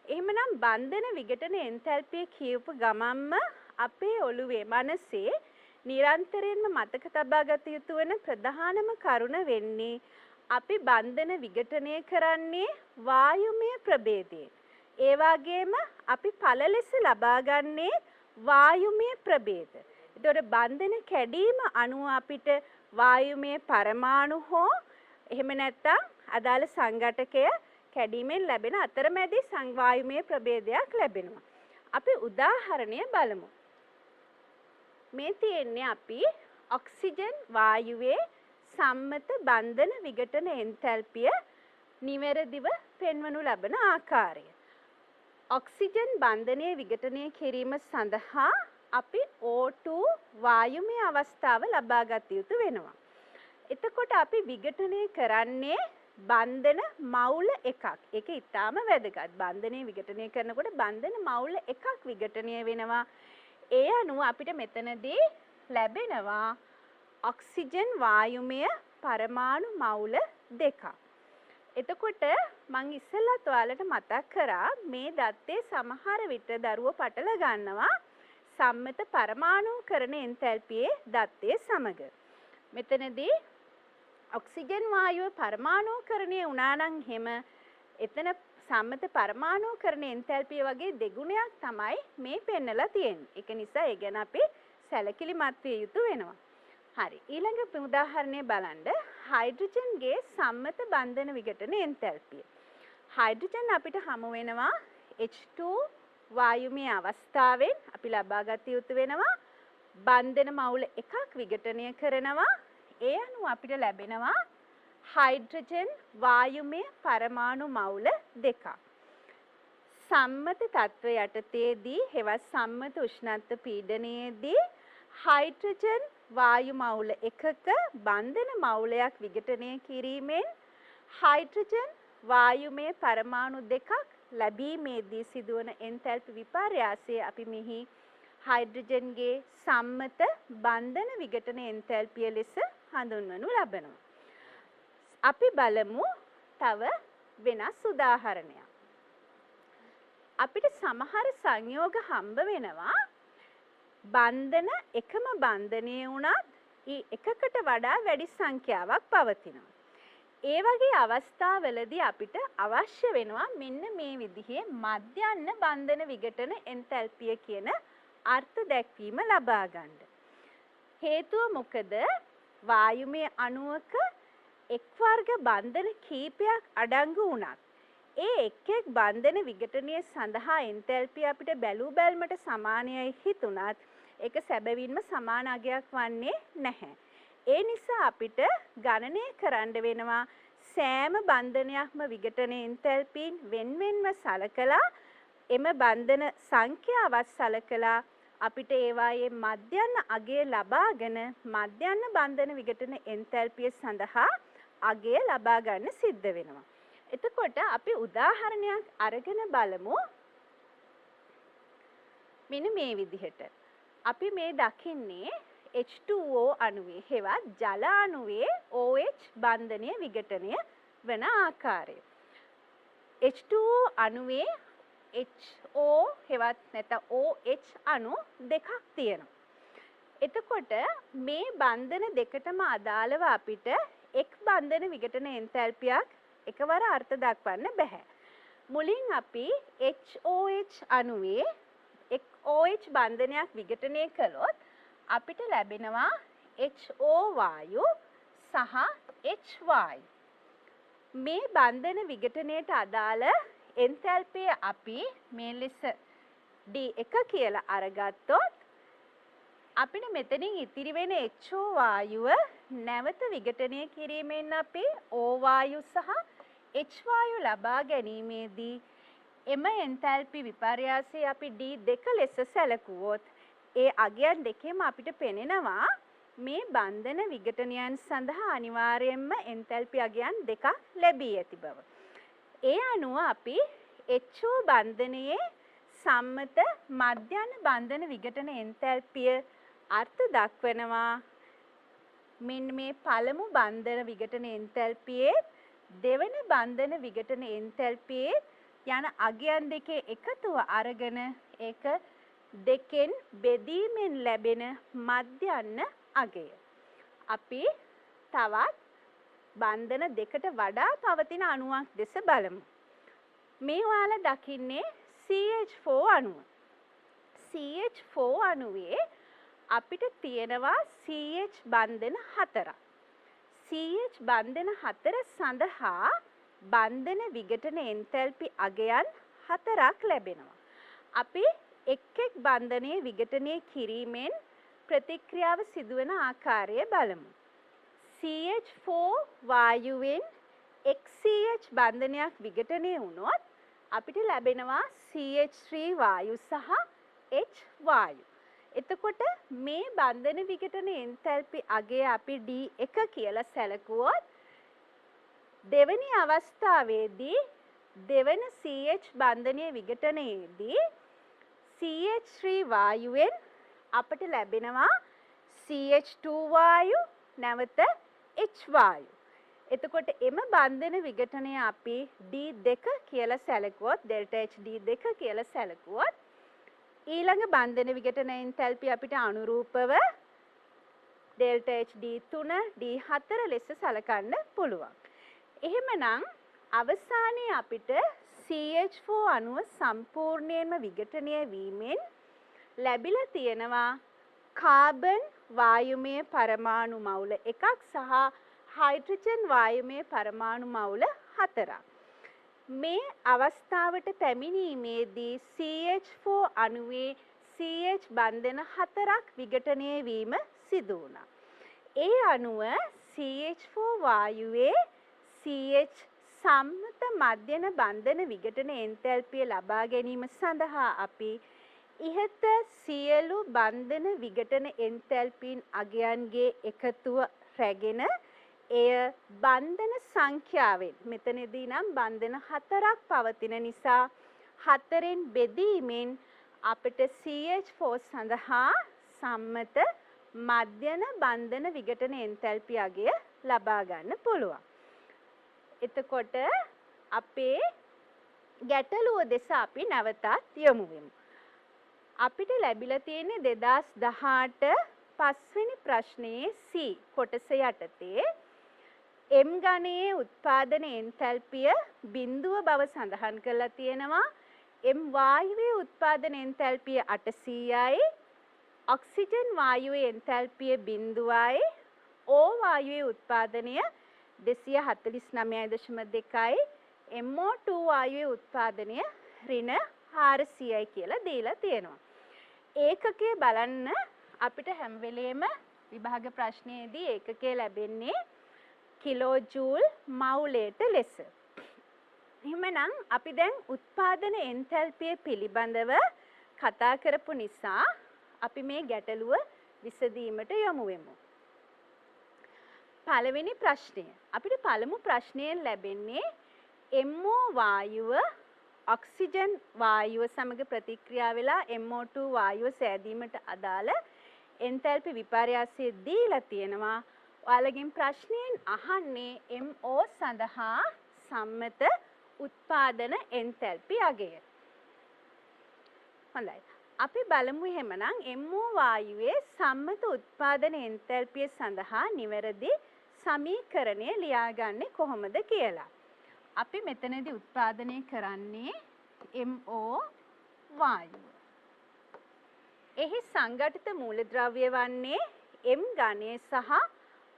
එහෙමනම් බන්ධන විඝටන එන්තැල්පිය කියවපු ගමන්ම අපේ ඔළුවේ මනසේ නිරන්තරයෙන්ම මතක තබා ගත යුතු වන ප්‍රධානම කරුණ වෙන්නේ අපි බන්ධන විඝටනය කරන්නේ වායුමය ප්‍රභේදයෙන්. ඒ වගේම අපි ඵල ලෙස ලබා ගන්නේ වායුමය ප්‍රභේද. ඒතකොට බන්ධන කැඩීම අනුව අපිට වායුමය පරමාණු හෝ එහෙම නැත්නම් අදාළ සංඝටකය කැඩීමෙන් ලැබෙන අතරමැදි වායුමය ප්‍රභේදයක් ලැබෙනවා. අපි උදාහරණය බලමු. මේ තියෙන්නේ අපි ඔක්සිජන් වායුවේ සම්මත බන්ධන විඝටන එන්තැල්පිය නිවැරදිව පෙන්වනු ලබන ආකාරය. ඔක්සිජන් බන්ධනය විඝටනය කිරීම සඳහා අපි O2 වායුමය අවස්ථාව ලබා ගත යුතු වෙනවා. එතකොට අපි විඝටනය කරන්නේ බන්ධන මවුල එකක්. ඒක ඊටාම වැදගත්. බන්ධනය විඝටනය කරනකොට බන්ධන මවුල එකක් විඝටනය වෙනවා. ඒ අනුව අපිට මෙතනදී ලැබෙනවා ඔක්සිජන් වායුමය පරමාණු මවුල දෙකක්. එතකොට මං ඉස්සෙල්ලත් ඔයාලට මතක් කරා මේ දත්තේ සමහර විට දරුවෝ පටල ගන්නවා සම්මත පරමාණුකරණ එන්තැල්පියේ දත්තේ සමග. මෙතනදී ඔක්සිජන් වායුව පරමාණුකරණය වුණා නම් එහෙම එතන සම්මත පරමාණුකරණ එන්තැල්පිය වගේ දෙගුණයක් තමයි මේ පෙන්නලා තියෙන්නේ. ඒක නිසා ඒ ගැන අපි සැලකිලිමත් විය යුතු වෙනවා. හරි. ඊළඟ උදාහරණය බලන්න. හයිඩ්‍රජන්ගේ සම්මත බන්ධන විඝටන එන්තැල්පිය. හයිඩ්‍රජන් අපිට හමු වෙනවා H2 වායුමය අවස්ථාවෙන් අපි ලබා ගත යුතු වෙනවා බන්ධන මවුල එකක් විඝටනය කරනවා. ඒ අනුව අපිට ලැබෙනවා හයිඩ්‍රජන් වායුමය පරමාණු මවුල දෙකක්. සම්මත තත්ත්ව යටතේදී හෙවත් සම්මත උෂ්ණත්ව පීඩනයේදී හයිඩ්‍රජන් වායු මවුල එකක බන්ධන මවුලයක් විඝටනය කිරීමෙන් හයිඩ්‍රජන් වායුමය පරමාණු දෙකක් ලැබීමේදී සිදුවන එන්තැල්පි විපර්යාසය අපි මෙහි හයිඩ්‍රජන්ගේ සම්මත බන්ධන විඝටන එන්තැල්පිය ලෙස හඳුන්වනු ලබනවා. අපි බලමු තව වෙනස් උදාහරණයක්. අපිට සමහර සංයෝග හම්බ වෙනවා බන්ධන එකම බන්ධනය වුණත් එකකට වඩා වැඩි සංඛ්‍යාවක් පවතිනවා. ඒ වගේ අවස්ථාවලදී අපිට අවශ්‍ය වෙනවා මෙන්න මේ විදිහේ මධ්‍යන්න බන්ධන විඝටන එන්තැල්පිය කියන අර්ථ දැක්වීම ලබා ගන්න. හේතුව මොකද? වායුමය අණුවක එක් වර්ග බන්ධන කීපයක් අඩංගු වුණත් ඒ එක් එක් බන්ධන විඝටනය සඳහා එන්තැල්පිය අපිට බැලූ බැල්මට සමානයයි හිතුණත් ඒක සැබවින්ම සමාන අගයක් වන්නේ නැහැ. ඒ නිසා අපිට ගණනය කරන්න වෙනවා සෑම බන්ධනයක්ම විඝටන එන්තැල්පීන් වෙන්වෙන්ව සලකලා එම බන්ධන සංඛ්‍යාවත් සලකලා අපිට ඒවායේ මධ්‍යන්න අගය ලබාගෙන මධ්‍යන්න බන්ධන විඝටන එන්තැල්පිය සඳහා අගය ලබා ගන්න සිද්ධ වෙනවා. එතකොට අපි උදාහරණයක් අරගෙන බලමු. මෙන්න මේ විදිහට. අපි මේ දකින්නේ H2O අණුවේ හෙවත් ජල අණුවේ OH බන්ධනය විඝටනය වන ආකාරය. H2O අණුවේ HO හෙවත් නැත්නම් OH අණු දෙකක් තියෙනවා. එතකොට මේ බන්ධන දෙකටම අදාළව අපිට එක් බන්ධන විඝටන එන්තැල්පියක් එකවර අර්ථ දක්වන්න බෑ. මුලින් අපි HOH අණුවේ එක් OH බන්ධනයක් විඝටනය කළොත් අපිට ලැබෙනවා HO වායු සහ H වායු. මේ බන්ධන විඝටනයට අදාළ එන්තැල්පිය අපි මේ ලෙස D1 කියලා අරගත්තොත් අපිට මෙතනින් ඉතිරි වෙන HO වායුව නැවත විඝටනය කිරීමෙන් අපි O වායු සහ H වායු ලබා ගැනීමේදී එම එන්තැල්පි විපර්යාසය අපි D2 ලෙස සැලකුවොත් ඒ අගයන් දෙකේම අපිට පෙනෙනවා මේ බන්ධන විඝටනයන් සඳහා අනිවාර්යයෙන්ම එන්තැල්පි අගයන් දෙකක් ලැබී ඇති බව. ඒ අනුව අපි HO බන්ධනයේ සම්මත මධ්‍යන්න බන්ධන විඝටන එන්තැල්පිය අර්ථ දක්වනවා මෙන්න මේ පළමු බන්ධන විඝටන එන්තැල්පියේ දෙවන බන්ධන විඝටන එන්තැල්පියේ යන අගයන් දෙකේ එකතුව අරගෙන ඒක දෙකෙන් බෙදීමෙන් ලැබෙන මධ්‍යන්න අගය. අපි තවත් බන්ධන දෙකට වඩා පවතින අණුවක් දෙස බලමු. මේ ඔයාලා දකින්නේ CH4 අණුව. CH4 අණුවේ අපිට තියෙනවා CH බන්ධන 4ක්. CH බන්ධන 4 සඳහා බන්ධන විඝටන එන්තැල්පි අගයන් 4ක් ලැබෙනවා. අපි එක් එක් බන්ධනයේ විඝටනය කිරීමෙන් ප්‍රතික්‍රියාව සිදුවන ආකාරය බලමු. CH4 වායුවෙන් XCH බන්ධනයක් විඝටනය වුණොත් අපිට ලැබෙනවා CH3 වායු සහ H වායු. එතකොට මේ බන්ධන විඝටන එන්තැල්පි අගය අපි D1 කියලා සැලකුවොත් දෙවෙනි අවස්ථාවේදී දෙවන CH බන්ධනයේ විඝටනයේදී CH3 වායුවෙන් අපට ලැබෙනවා CH2 වායු නැවත H වායු. එතකොට එම බන්ධන විඝටනය අපි D2 කියලා සැලකුවොත් ඩෙල්ටා H D2 කියලා සැලකුවොත් ඊළඟ බන්ධන විඝටන එන්තැල්පි අපිට අනුරූපව ඩෙල්ටා H D3 D4 ලෙස සලකන්න පුළුවන්. එහෙමනම් අවසානයේ අපිට CH4 අණුව සම්පූර්ණයෙන්ම විඝටනය වීමෙන් ලැබිලා තියෙනවා කාබන් වායුමය පරමාණු මවුල 1ක් සහ හයිඩ්‍රජන් වායුමය පරමාණු මවුල 4ක්. මේ අවස්ථාවට පැමිණීමේදී CH4 අණුවේ CH බන්ධන 4ක් විඝටනය වීම සිදු වුණා. ඒ අණුව CH4 වායුවේ CH සම්මත මධ්‍යන බන්ධන විඝටන එන්තැල්පිය ලබා ගැනීම සඳහා අපි ඉහත සියලු බන්ධන විඝටන එන්තැල්පීන් අගයන්ගේ එකතුව රැගෙන එය බන්ධන සංඛ්‍යාවෙන් මෙතනදී නම් බන්ධන 4ක් පවතින නිසා 4න් බෙදීමෙන් අපිට CH4 සඳහා සම්මත මධ්‍යන බන්ධන විඝටන එන්තැල්පි අගය ලබා ගන්න පුළුවන්. එතකොට අපේ ගැටලුව දෙස අපි නැවතත් යමු වෙමු. අපිට ලැබිලා තියෙන්නේ 2018 පස්වෙනි ප්‍රශ්නයේ C කොටස යටතේ M ගණයේ උත්පාදන එන්තැල්පිය බිඳුව බව සඳහන් කරලා තියෙනවා. M වායුවේ උත්පාදන එන්තැල්පිය 800යි. ඔක්සිජන් වායුවේ එන්තැල්පිය බිඳුවයි. O වායුවේ උත්පාදනය 249.2යි. MO2 වායුවේ උත්පාදනය ඍණ 400යි කියලා දීලා තියෙනවා. ඒකකයේ බලන්න අපිට හැම වෙලේම විභාග ප්‍රශ්නයේදී ඒකකය ලැබෙන්නේ කිලෝ ජූල් මවුලයට ලෙස. එහෙමනම් අපි දැන් උත්පාදන එන්තැල්පිය පිළිබඳව කතා කරපු නිසා අපි මේ ගැටලුව විසඳීමට යමු වෙමු. පළවෙනි ප්‍රශ්නය. අපිට පළමු ප්‍රශ්නයෙන් ලැබෙන්නේ MO වායුව ඔක්සිජන් වායුව සමග ප්‍රතික්‍රියා වෙලා MO2 වායුව සෑදීමට අදාළ එන්තැල්පි විපර්යාසය දීලා තියෙනවා. ඔයාලගෙන් ප්‍රශ්නයෙන් අහන්නේ MO සඳහා සම්මත උත්පාදන එන්තැල්පි අගය. හොඳයි. අපි බලමු එහෙමනම් MO වායුවේ සම්මත උත්පාදන එන්තැල්පිය සඳහා නිවැරදි සමීකරණය ලියාගන්නේ කොහොමද කියලා. අපි මෙතනදී උත්පාදනය කරන්නේ MO වායුව. එහි සංඝටිත මූලද්‍රව්‍ය වන්නේ M ඝනය සහ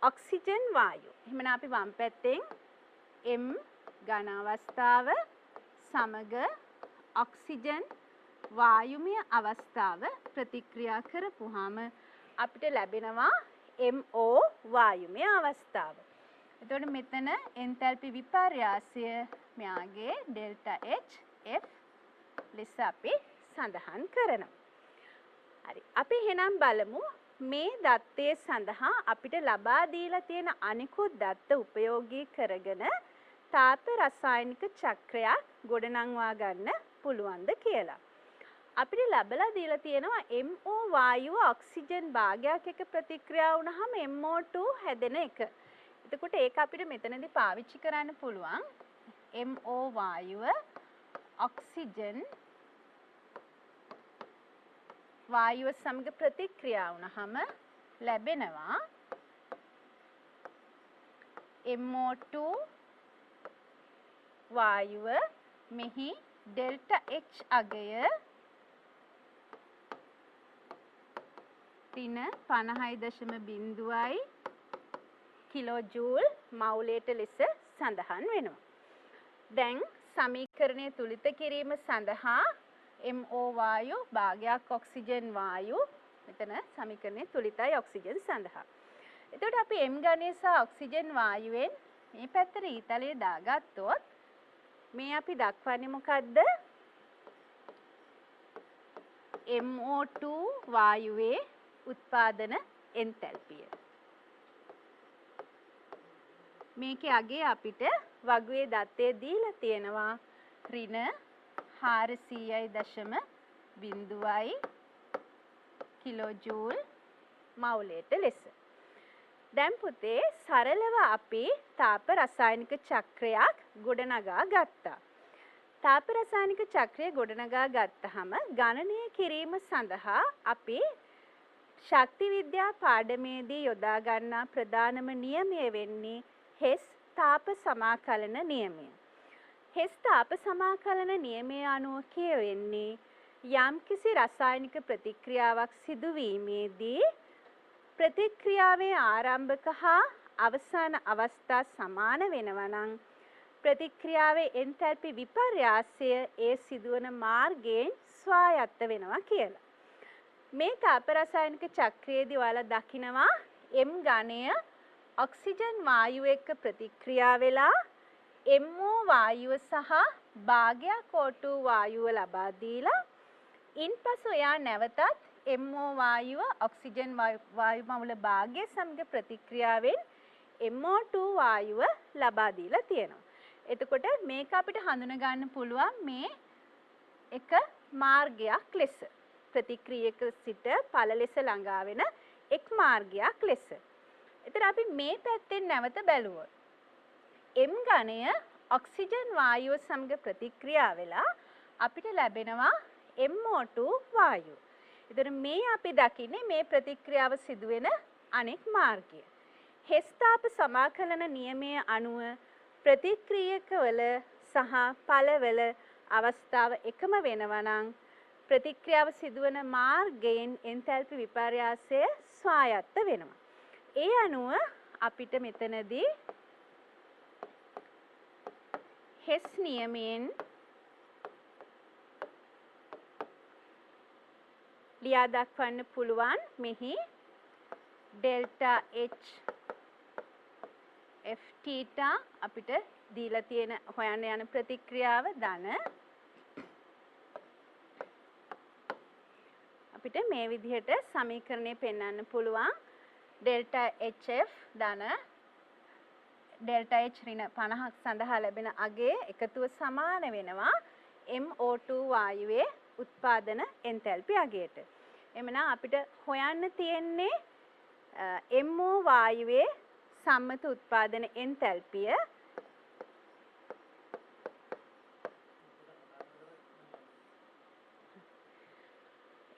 ඔක්සිජන් වායුව. එහෙනම් අපි වම් පැත්තෙන් M ඝන අවස්ථාව සමග ඔක්සිජන් වායුමය අවස්ථාව ප්‍රතික්‍රියා කරපුවාම අපිට ලැබෙනවා MO වායුමය අවස්ථාව. එතකොට මෙතන එන්තැල්පි විපර්යාසය මෙයාගේ ඩෙල්ටා H F ලෙස අපි සඳහන් කරනවා. හරි. අපි එහෙනම් බලමු මේ දත්තය සඳහා අපිට ලබා දීලා තියෙන අනිකුත් දත්ත උපයෝගී කරගෙන තාප රසායනික චක්‍රයක් ගොඩනංවා ගන්න පුළුවන්ද කියලා. අපිට ලැබලා දීලා තියෙනවා MO වායුව ඔක්සිජන් භාගයක් එක ප්‍රතික්‍රියා වුණාම MO2 හැදෙන එක. එතකොට ඒක අපිට මෙතනදී පාවිච්චි කරන්න පුළුවන්. MO වායුව ඔක්සිජන් වායුව සමග ප්‍රතික්‍රියා වුණාම ලැබෙනවා MO2 වායුව මෙහි ඩෙල්ටා H අගය ඍණ 50.0යි කිලෝ ජූල් මවුලයට ලෙස සඳහන් වෙනවා. දැන් සමීකරණය තුලිත කිරීම සඳහා MO වායු භාගයක් ඔක්සිජන් වායු මෙතන සමීකරණය තුලිතයි ඔක්සිජන් සඳහා. එතකොට අපි M ඝනය සහ ඔක්සිජන් වායුවෙන් මේ පැත්තට ඊතලයේ දාගත්තොත් මේ අපි දක්වන්නේ මොකද්ද? MO2 වායුවේ උත්පාදන එන්තැල්පිය. මේකේ අගේ අපිට වගුවේ දත්තය දීලා තියෙනවා ඍණ 400.0යි කිලෝ ජූල් මවුලයට ලෙස. දැන් පුතේ සරලව අපි තාප රසායනික චක්‍රයක් ගොඩනගා ගත්තා. තාප රසායනික චක්‍රය ගොඩනගා ගත්තාම ගණනය කිරීම සඳහා අපි ශක්ති විද්‍යා පාඩමේදී යොදා ගන්නා ප්‍රධානම නියමය වෙන්නේ හෙස් තාප සමාකලන නියමය. හෙස් තාප සමාකලන නියමය අනුව කියවෙන්නේ යම්කිසි රසායනික ප්‍රතික්‍රියාවක් සිදුවීමේදී ප්‍රතික්‍රියාවේ ආරම්භක හා අවසාන අවස්ථා සමාන වෙනවා නම් ප්‍රතික්‍රියාවේ එන්තැල්පි විපර්යාසය ඒ සිදුවන මාර්ගයෙන් ස්වායත්ත වෙනවා කියලා. මේ තාප රසායනික චක්‍රයේදී ඔයාලා දකිනවා M ඝනය ඔක්සිජන් වායුව එක්ක ප්‍රතික්‍රියා වෙලා MO වායුව සහ භාගයක් O2 වායුව ලබා දීලා ඉන්පසු එයා නැවතත් MO වායුව ඔක්සිජන් වායු මවුල භාගය සමග ප්‍රතික්‍රියාවෙන් MO2 වායුව ලබා දීලා තියෙනවා. එතකොට මේක අපිට හඳුනා ගන්න පුළුවන් මේ එක මාර්ගයක් ලෙස. ප්‍රතික්‍රියක සිට ඵල ලෙස ළඟා වෙන එක් මාර්ගයක් ලෙස. එතන අපි මේ පැත්තෙන් නැවත බැලුවොත් M ඝනය ඔක්සිජන් වායුව සමග ප්‍රතික්‍රියා වෙලා අපිට ලැබෙනවා MO2 වායුව. එතන මේ අපි දකින්නේ මේ ප්‍රතික්‍රියාව සිදුවෙන අනෙක් මාර්ගය. හෙස් තාප සමාකලන නියමයේ අනුව ප්‍රතික්‍රියකවල සහ ඵලවල අවස්ථාව එකම වෙනවා නම් ප්‍රතික්‍රියාව සිදුවන මාර්ගයෙන් එන්තැල්පි විපර්යාසය ස්වායත්ත වෙනවා. ඒ අනුව අපිට මෙතනදී හෙස් නියමයෙන් ලියා දක්වන්න පුළුවන් මෙහි ඩෙල්ටා H F θ අපිට දීලා තියෙන හොයන්න යන ප්‍රතික්‍රියාව ධන. අපිට මේ විදිහට සමීකරණය පෙන්වන්න පුළුවන්. ඩෙල්ටා HF ධන ඩෙල්ටා H ඍණ 50ක් සඳහා ලැබෙන අගයේ එකතුව සමාන වෙනවා MO2 වායුවේ උත්පාදන එන්තැල්පි අගයට. එමනම් අපිට හොයන්න තියෙන්නේ MO වායුවේ සම්මත උත්පාදන එන්තැල්පිය.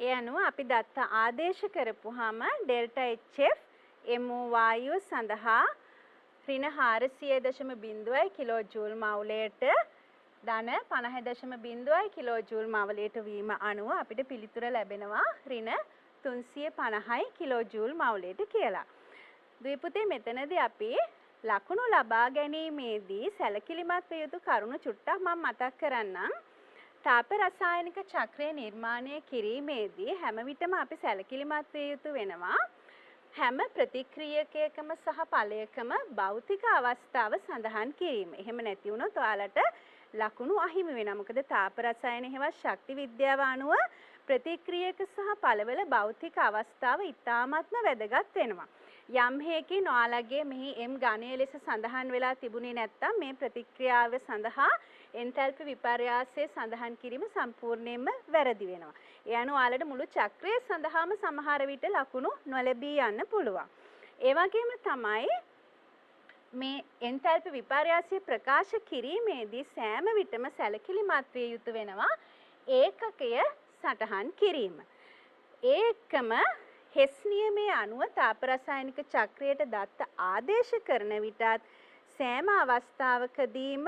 ඒ අනුව අපි දත්ත ආදේශ කරපුවාම ඩෙල්ටා HF MO වායුව සඳහා ඍණ 400.0 කිලෝ ජූල් මවුලයට ධන 50.0 කිලෝ ජූල් මවුලයට වීම අනුව අපිට පිළිතුර ලැබෙනවා ඍණ 350 කිලෝ ජූල් මවුලයට කියලා. ද්විපුතේ මෙතනදී අපි ලකුණු ලබා ගැනීමේදී සැලකිලිමත් විය යුතු කරුණු චුට්ටක් මම මතක් කරන්නම්. තාප රසායනික චක්‍රය නිර්මාණය කිරීමේදී හැම විටම අපි සැලකිලිමත් විය යුතු වෙනවා. හැම ප්‍රතික්‍රියකයකම සහ ඵලයකම භෞතික අවස්ථාව සඳහන් කිරීම. එහෙම නැති වුණොත් ඔයාලට ලකුණු අහිමි වෙනවා. මොකද තාප රසායන හේවත් ශක්ති විද්‍යාව අනුව ප්‍රතික්‍රියක සහ ඵලවල භෞතික අවස්ථාව ඉතාමත්ම වැදගත් වෙනවා. යම් හේකින් ඔයාලගේ මෙහි M ඝනය ලෙස සඳහන් වෙලා තිබුණේ නැත්නම් මේ ප්‍රතික්‍රියාව සඳහා එන්තැල්පි විපර්යාසය සඳහන් කිරීම සම්පූර්ණයෙන්ම වැරදි වෙනවා. ඒ අනුව ඔයාලට මුළු චක්‍රය සඳහාම සමහර විට ලකුණු නොලැබී යන්න පුළුවන්. ඒ වගේම තමයි මේ එන්තැල්පි විපර්යාසය ප්‍රකාශ කිරීමේදී සෑම විටම සැලකිලිමත් විය යුතු වෙනවා ඒකකය සටහන් කිරීම. ඒකම හෙස් නියමයේ අනුව තාප රසායනික චක්‍රයට දත්ත ආදේශ කරන විටත් සෑම අවස්ථාවකදීම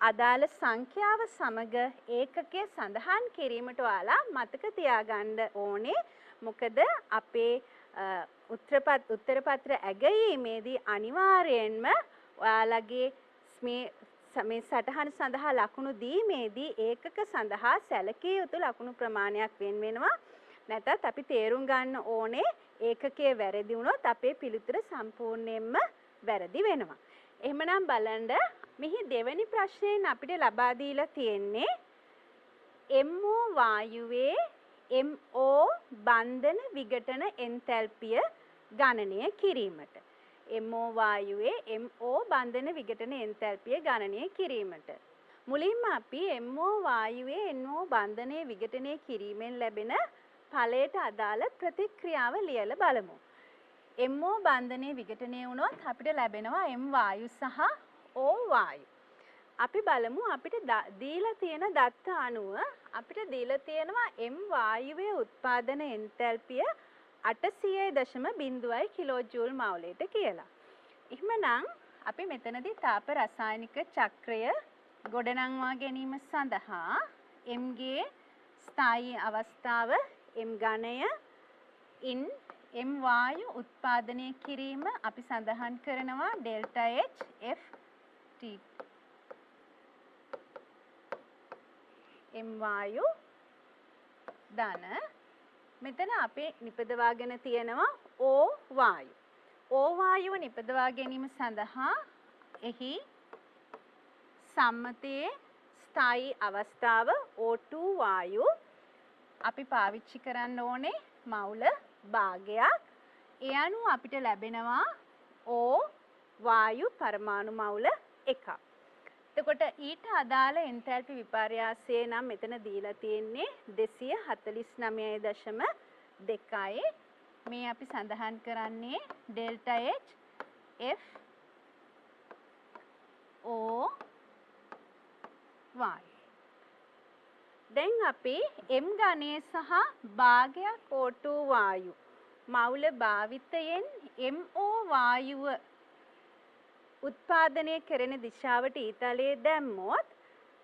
අදාළ සංඛ්‍යාව සමග ඒකකය සඳහන් කිරීමට ඔයාලා මතක තියාගන්න ඕනේ. මොකද අපේ උත්තර පත්‍ර ඇගයීමේදී අනිවාර්යයෙන්ම ඔයාලගේ මේ සටහන සඳහා ලකුණු දීමේදී ඒකක සඳහා සැලකිය යුතු ලකුණු ප්‍රමාණයක් වෙන වෙනවා. නැත්නම් අපි තේරුම් ගන්න ඕනේ ඒකකයේ වැරදි වුණොත් අපේ පිළිතුර සම්පූර්ණයෙන්ම වැරදි වෙනවා. එහෙමනම් බලන්න මෙහි දෙවෙනි ප්‍රශ්නයෙන් අපිට ලබා දීලා තියෙන්නේ MO වායුවේ MO බන්ධන විඝටන එන්තැල්පිය ගණනය කිරීමට. MO වායුවේ MO බන්ධන විඝටන එන්තැල්පිය ගණනය කිරීමට. මුලින්ම අපි MO වායුවේ NO බන්ධනයේ විඝටනය කිරීමෙන් ලැබෙන ඵලයට අදාළ ප්‍රතික්‍රියාව ලියලා බලමු. MO බන්ධනයේ විඝටනය වුණොත් අපිට ලැබෙනවා M වායු සහ O වායු. අපි බලමු අපිට දීලා තියෙන දත්ත අනුව අපිට දීලා තියෙනවා M වායුවේ උත්පාදන එන්තැල්පිය 800.0 කිලෝ ජූල් මවුලයට කියලා. එහෙමනම් අපි මෙතනදී තාප රසායනික චක්‍රය ගොඩනංවා ගැනීම සඳහා M ගේ ස්ථායී අවස්ථාව M ඝනය in M වායු උත්පාදනය කිරීම අපි සඳහන් කරනවා delta H F T. M වායු ධන මෙතන අපි නිපදවාගෙන තියෙනවා O වායු. O වායුව නිපදවා ගැනීම සඳහා එහි සම්මතයේ ස්ථායී අවස්ථාව O2 වායු අපි පාවිච්චි කරන්න ඕනේ මවුල භාගයක්. ඒ අනුව අපිට ලැබෙනවා O වායු පරමාණු මවුල 1ක්. එතකොට ඊට අදාළ එන්තැල්පි විපර්යාසය නම් මෙතන දීලා තියෙන්නේ 249.2යි. මේ අපි සඳහන් කරන්නේ ඩෙල්ටා H F O වායු. දැන් අපි M ඝනය සහ භාගයක් O2 වායු මවුල භාවිතයෙන් MO වායුව උත්පාදනය කරන දිශාවට ඊතලයේ දැම්මොත්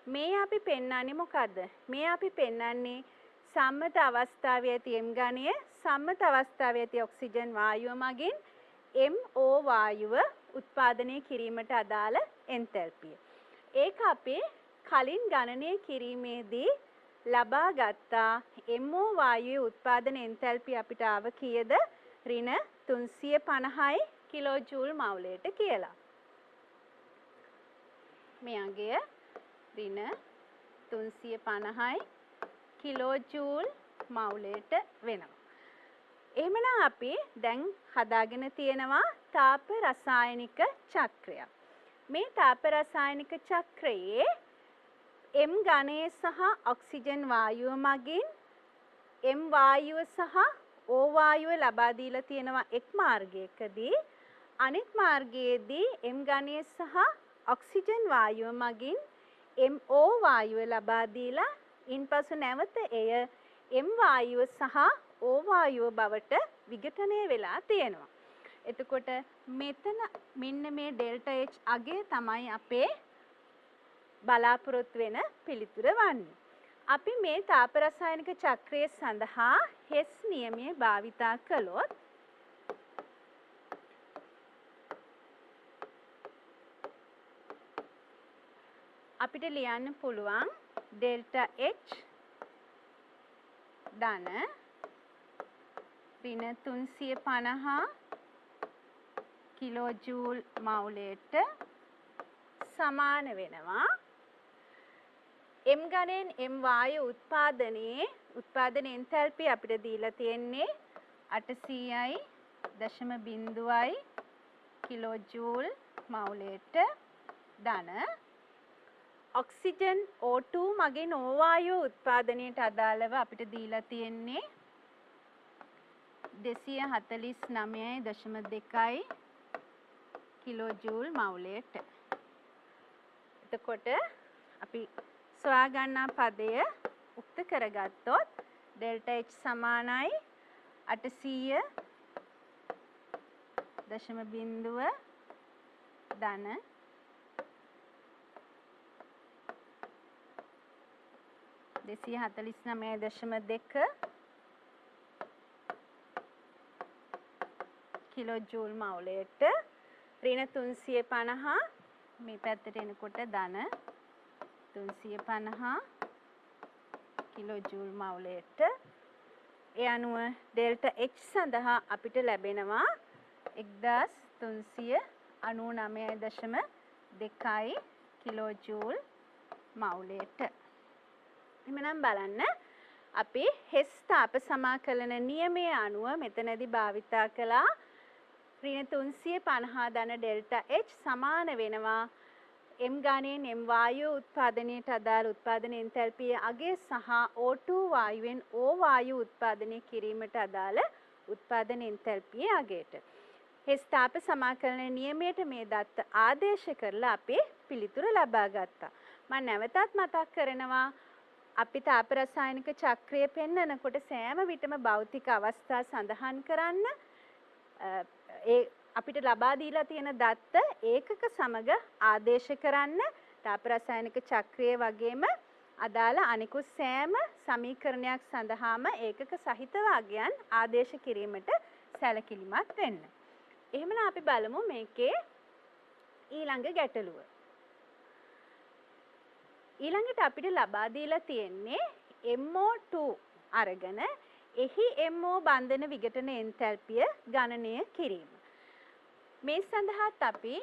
මේ අපි පෙන්වන්නේ මොකද්ද? මේ අපි පෙන්වන්නේ සම්මත අවස්ථාවේ ඇති M ඝනය සම්මත අවස්ථාවේ ඇති ඔක්සිජන් වායුව මගින් MO වායුව උත්පාදනය කිරීමට අදාළ එන්තැල්පිය. ඒක අපේ කලින් ගණනය කිරීමේදී ලබාගත්තා MO වායුවේ උත්පාදන එන්තැල්පිය අපිට ආව කීයද? ඍණ 350යි කිලෝ ජූල් මවුලයට කියලා. මේ අගය ඍණ 350යි කිලෝ ජූල් මවුලයට වෙනවා. එහෙමනම් අපි දැන් හදාගෙන තියෙනවා තාප රසායනික චක්‍රයක්. මේ තාප රසායනික චක්‍රයේ M ඝනය සහ ඔක්සිජන් වායුව මගින් M වායුව සහ O වායුව ලබා දීලා තියෙනවා එක් මාර්ගයකදී, අනෙක් මාර්ගයේදී M ඝනය සහ ඔක්සිජන් වායුව මගින් MO වායුව ලබා දීලා ඉන්පසු නැවත එය M වායුව සහ O වායුව බවට විඝටනය වෙලා තියෙනවා. එතකොට මෙතන මෙන්න මේ ඩෙල්ටා H අගය තමයි අපේ බලාපොරොත්තු වෙන පිළිතුර වන්නේ. අපි මේ තාප රසායනික චක්‍රය සඳහා හෙස් නියමය භාවිතා කළොත් අපිට ලියන්න පුළුවන් ඩෙල්ටා H ධන ඍණ 350 කිලෝ ජූල් මවුලයට සමාන වෙනවා M ඝනයෙන් M වායු උත්පාදන එන්තැල්පිය අපිට දීලා තියෙන්නේ 800.0යි කිලෝ ජූල් මවුලයට ධන ඔක්සිජන් O2 මගින් O වායුව උත්පාදනයට අදාළව අපිට දීලා තියෙන්නේ 249.2යි කිලෝ ජූල් මවුලයට. එතකොට අපි සොයා ගන්නා පදය උක්ත කරගත්තොත් ඩෙල්ටා H සමානයි 800.0 ධන 249.2 කිලෝ ජූල් මවුලයට ඍණ 350 මේ පැත්තට එනකොට ධන 350 කිලෝ ජූල් මවුලයට ඒ අනුව ඩෙල්ටා H සඳහා අපිට ලැබෙනවා 1399.2යි කිලෝ ජූල් මවුලයට. එහෙනම් බලන්න අපි හෙස් තාප සමාකලන නියමයේ අනුව මෙතනදී භාවිතා කළා ඍණ 350 ධන ඩෙල්ටා H සමාන වෙනවා M ඝනයෙන් M වායුව උත්පාදනයට අදාළ උත්පාදන එන්තැල්පිය අගය සහ O2 වායුවෙන් O වායුව උත්පාදනය කිරීමට අදාළ උත්පාදන එන්තැල්පිය අගයට. හෙස් තාප සමාකලන නියමයට මේ දත්ත ආදේශ කරලා අපි පිළිතුර ලබා ගත්තා. මම නැවතත් මතක් කරනවා අපි තාප රසායනික චක්‍රය පෙන්වනකොට සෑම විටම භෞතික අවස්ථා සඳහන් කරන්න ඒ අපිට ලබා දීලා තියෙන දත්ත ඒකක සමග ආදේශ කරන්න තාප රසායනික චක්‍රය වගේම අදාළ අනිකුත් සෑම සමීකරණයක් සඳහාම ඒකක සහිත වාගයන් ආදේශ කිරීමට සැලකිලිමත් වෙන්න. එහෙමනම් අපි බලමු මේකේ ඊළඟ ගැටලුව. ඊළඟට අපිට ලබා දීලා තියෙන්නේ MO2 අරගෙන එහි MO බන්ධන විඝටන එන්තැල්පිය ගණනය කිරීම. මේ සඳහාත් අපි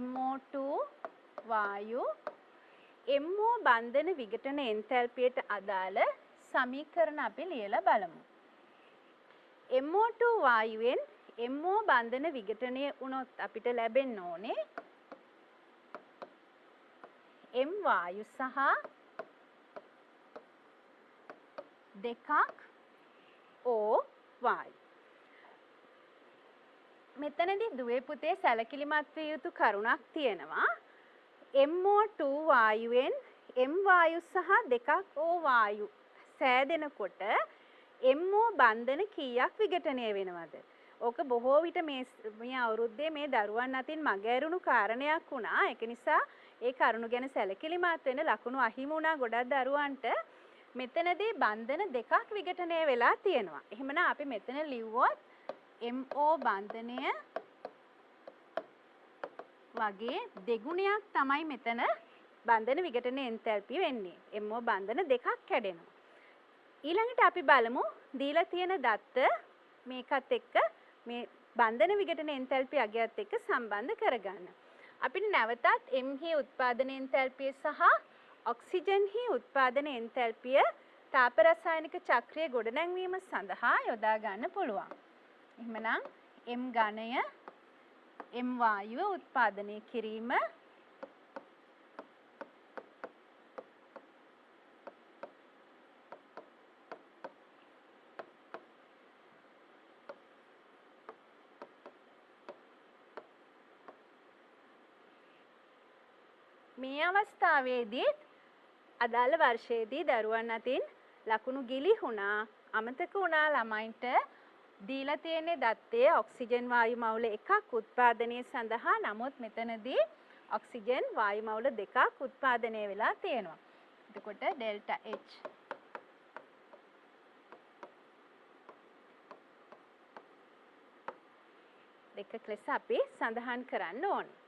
MO2 වායු MO බන්ධන විඝටන එන්තැල්පියට අදාළ සමීකරණ අපි ලියලා බලමු. MO2 වායුවෙන් MO බන්ධන විඝටනය වුණොත් අපිට ලැබෙන්න ඕනේ M වායු සහ දෙකක් O වායු. මෙතනදී දුවේ පුතේ සැලකිලිමත් විය යුතු කරුණක් තියෙනවා. MO2 වායුවෙන් M වායු සහ දෙකක් O වායු සෑදෙනකොට MO බන්ධන කීයක් විඝටනය වෙනවද? ඕක බොහෝ විට මේ අවුරුද්දේ මේ දරුවන් අතින් මගහැරුණු කාරණයක් වුණා. ඒක නිසා ඒ කරුණු ගැන සැලකිලිමත් වෙන්න ලකුණු අහිමි වුණා ගොඩක් දරුවන්ට. මෙතනදී බන්ධන දෙකක් විඝටනය වෙලා තියෙනවා. එහෙමනම් අපි මෙතන ලිව්වොත් MO බන්ධනය වගේ දෙගුණයක් තමයි මෙතන බන්ධන විඝටන එන්තැල්පිය වෙන්නේ. MO බන්ධන දෙකක් කැඩෙනවා. ඊළඟට අපි බලමු දීලා තියෙන දත්ත මේකත් එක්ක මේ බන්ධන විඝටන එන්තැල්පි අගයත් එක්ක සම්බන්ධ කරගන්න. අපිට නැවතත් M හි උත්පාදන එන්තැල්පිය සහ ඔක්සිජන් හි උත්පාදන එන්තැල්පිය තාප රසායනික චක්‍රයේ ගොඩනැංවීම සඳහා යොදා ගන්න පුළුවන්. එහෙමනම් M ඝනය M වායුව උත්පාදනය කිරීම මේ අවස්ථාවේදී අදාළ වර්ෂයේදී දරුවන් අතින් ලකුණු ගිලිහුණා අමතක වුණා ළමයින්ට දීලා තියෙන්නේ දත්තයේ ඔක්සිජන් වායු මවුල එකක් උත්පාදනය සඳහා. නමුත් මෙතනදී ඔක්සිජන් වායු මවුල දෙකක් උත්පාදනය වෙලා තියෙනවා. එතකොට ඩෙල්ටා H දෙකක් ලෙස අපි සඳහන් කරන්න ඕනේ.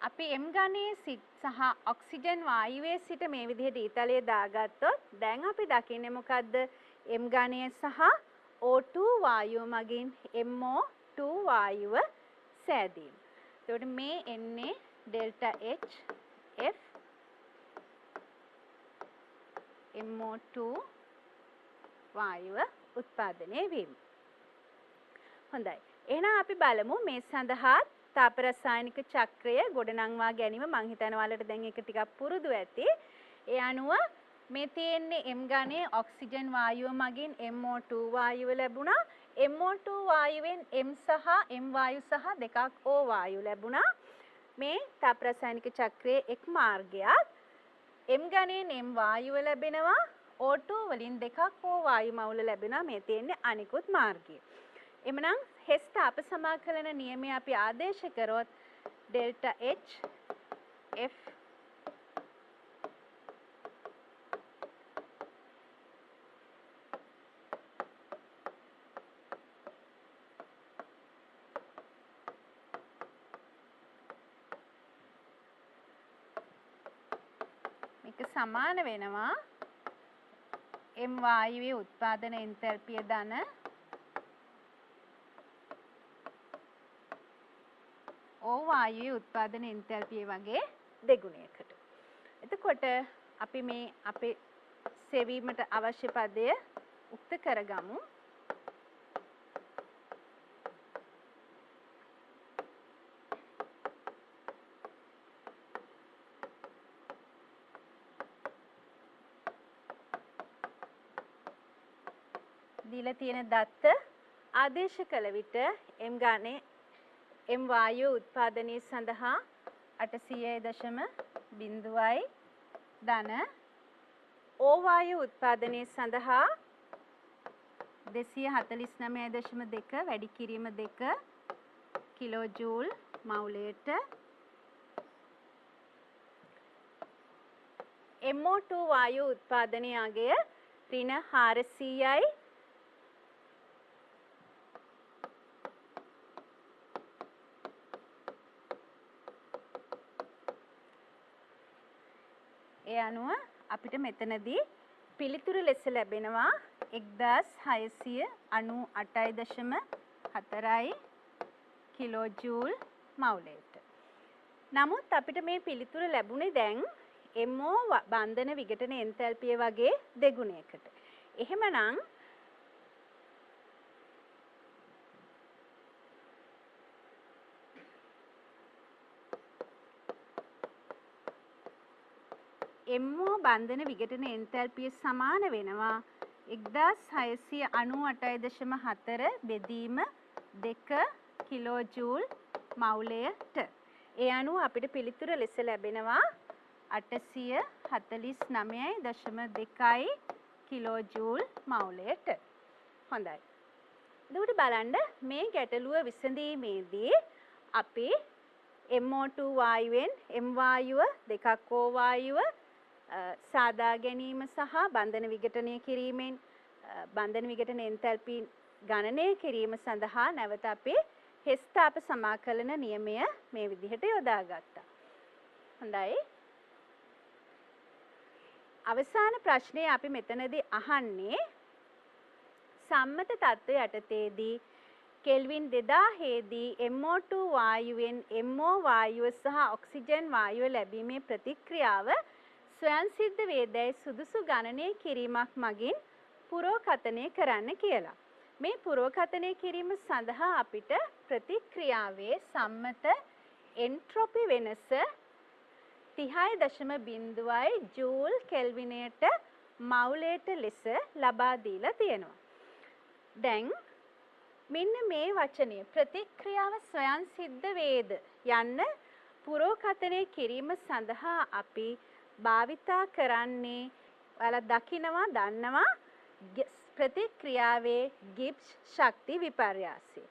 අපි M ඝනයේ සහ ඔක්සිජන් වායුවේ සිට මේ විදිහට ඊතලයේ දාගත්තොත් දැන් අපි දකින්නේ මොකද්ද? M ඝනය සහ O2 වායුව මගින් MO2 වායුව සෑදීම. එතකොට මේ එන්නේ ඩෙල්ටා H F MO2 වායුව උත්පාදනය වීම. හොඳයි. එහෙනම් අපි බලමු මේ සඳහා තාප රසායනික චක්‍රය ගොඩනංවා ගැනීම. මං හිතනවා ඔයාලට දැන් ඒක ටිකක් පුරුදු ඇති. ඒ අනුව මේ තියෙන්නේ M ඝනයේ ඔක්සිජන් වායුව මගින් MO2 වායුව ලැබුණා. MO2 වායුවෙන් M සහ M වායු සහ දෙකක් O වායු ලැබුණා. මේ තාප රසායනික චක්‍රයේ එක් මාර්ගයක්. M ඝනයෙන් M වායුව ලැබෙනවා. O2 වලින් දෙකක් O වායු මවුල ලැබෙනවා. මේ තියෙන්නේ අනිකුත් මාර්ගය. එමනම් හෙස් තාප සමාකලන නියමය අපි ආදේශ කරොත් ඩෙල්ටා H F මේක සමාන වෙනවා M වායුවේ උත්පාදන එන්තැල්පිය ධන O වායුවේ උත්පාදන එන්තැල්පිය වගේ දෙගුණයකට. එතකොට අපි මේ අපේ සෙවීමට අවශ්‍ය පදය උක්ත කරගමු. දීලා තියෙන දත්ත ආදේශ කළ විට M ඝනයේ M වායුව උත්පාදනය සඳහා 800.0යි ධන O වායුව උත්පාදනය සඳහා 249.2 වැඩි කිරීම 2 කිලෝජූල් මවුලයට MO2 වායුව උත්පාදනය අගය ඍණ 400යි ඒ අනුව අපිට මෙතනදී පිළිතුරු ලෙස ලැබෙනවා 1698.4යි කිලෝජූල් මවුලයට. නමුත් අපිට මේ පිළිතුර ලැබුණේ දැන් MO බන්ධන විඝටන එන්තැල්පිය වගේ දෙගුණයකට. එහෙමනම් MO බන්ධන විඝටන එන්තැල්පිය සමාන වෙනවා 1698.4 බෙදීම 2 කිලෝජූල් මවුලයට. ඒ අනුව අපිට පිළිතුර ලෙස ලැබෙනවා 849.2යි කිලෝජූල් මවුලයට. හොඳයි. එතකොට බලන්න මේ ගැටලුව විසඳීමේදී අපි MO2 වායුවෙන් M වායුව දෙකක් O වායුව සාදා ගැනීම සහ බන්ධන විඝටනය කිරීමෙන් බන්ධන විඝටන එන්තැල්පි ගණනය කිරීම සඳහා නැවත අපි හෙස් තාප සමාකලන නියමය මේ විදිහට යොදාගත්තා. හොඳයි. අවසාන ප්‍රශ්නය අපි මෙතනදී අහන්නේ සම්මත තත්ත්වය යටතේදී කෙල්වින් 2000 දී MO2 වායුවෙන් MO වායුව සහ ඔක්සිජන් වායුව ලැබීමේ ප්‍රතික්‍රියාව ස්වයංසිද්ධ වේදැයි සුදුසු ගණනය කිරීමක් මගින් පුරෝකථනය කරන්න කියලා. මේ පුරෝකථනය කිරීම සඳහා අපිට ප්‍රතික්‍රියාවේ සම්මත එන්ට්‍රොපි වෙනස 30.0යි ජූල් කෙල්විනයට මවුලයට ලෙස ලබා දීලා තියෙනවා. දැන් මෙන්න මේ වචනය ප්‍රතික්‍රියාව ස්වයංසිද්ධ වේද යන්න පුරෝකථනය කිරීම සඳහා අපි භාවිතා කරන්නේ ඔයාලා දකිනවා දන්නවා ප්‍රතික්‍රියාවේ ගිබ්ස් ශක්ති විපර්යාසය.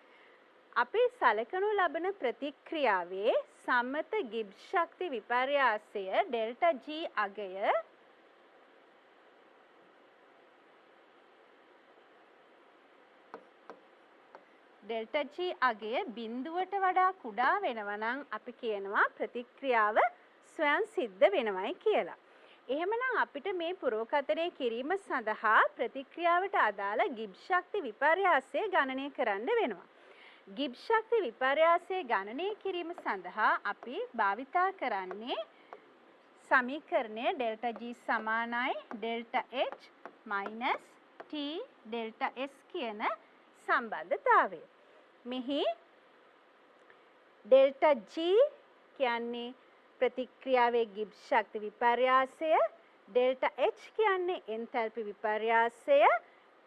අපි සලකනු ලබන ප්‍රතික්‍රියාවේ සම්මත ගිබ්ස් ශක්ති විපර්යාසය ඩෙල්ටා G අගය ඩෙල්ටා G අගය බිඳුවට වඩා කුඩා වෙනවා නම් අපි කියනවා ප්‍රතික්‍රියාව ස්වයංසිද්ධ වෙනවයි කියලා. එහෙමනම් අපිට මේ පුරෝකථනය කිරීම සඳහා ප්‍රතික්‍රියාවට අදාළ ගිබ්ස් ශක්ති විපර්යාසය ගණනය කරන්න වෙනවා. ගිබ්ස් ශක්ති විපර්යාසය ගණනය කිරීම සඳහා අපි භාවිතා කරන්නේ සමීකරණය ඩෙල්ටා G සමානයි delta H minus T delta S කියන සම්බන්ධතාවය. මෙහි ඩෙල්ටා G කියන්නේ ප්‍රතික්‍රියාවේ ගිබ්ස් ශක්ති විපර්යාසය, ඩෙල්ටා H කියන්නේ එන්තැල්පි විපර්යාසය,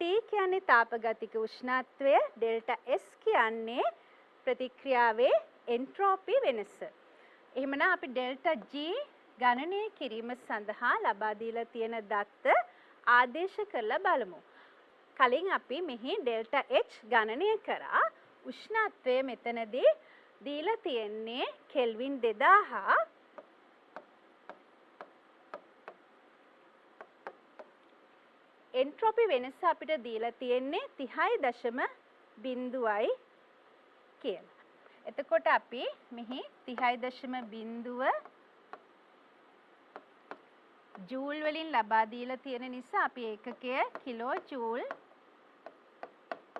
T කියන්නේ තාපගතික උෂ්ණත්වය, ඩෙල්ටා S කියන්නේ ප්‍රතික්‍රියාවේ එන්ට්‍රොපි වෙනස. එහෙමනම් අපි ඩෙල්ටා G ගණනය කිරීම සඳහා ලබා දීලා තියෙන දත්ත ආදේශ කරලා බලමු. කලින් අපි මෙහි ඩෙල්ටා H ගණනය කරා. උෂ්ණත්වය මෙතනදී දීලා තියෙන්නේ කෙල්වින් 2000 එන්ට්‍රොපි වෙනස අපිට දීලා තියෙන්නේ 30.0යි කියලා. එතකොට අපි මෙහි 30.0 ජූල් වලින් ලබා දීලා තියෙන නිසා අපි ඒකකය කිලෝ ජූල්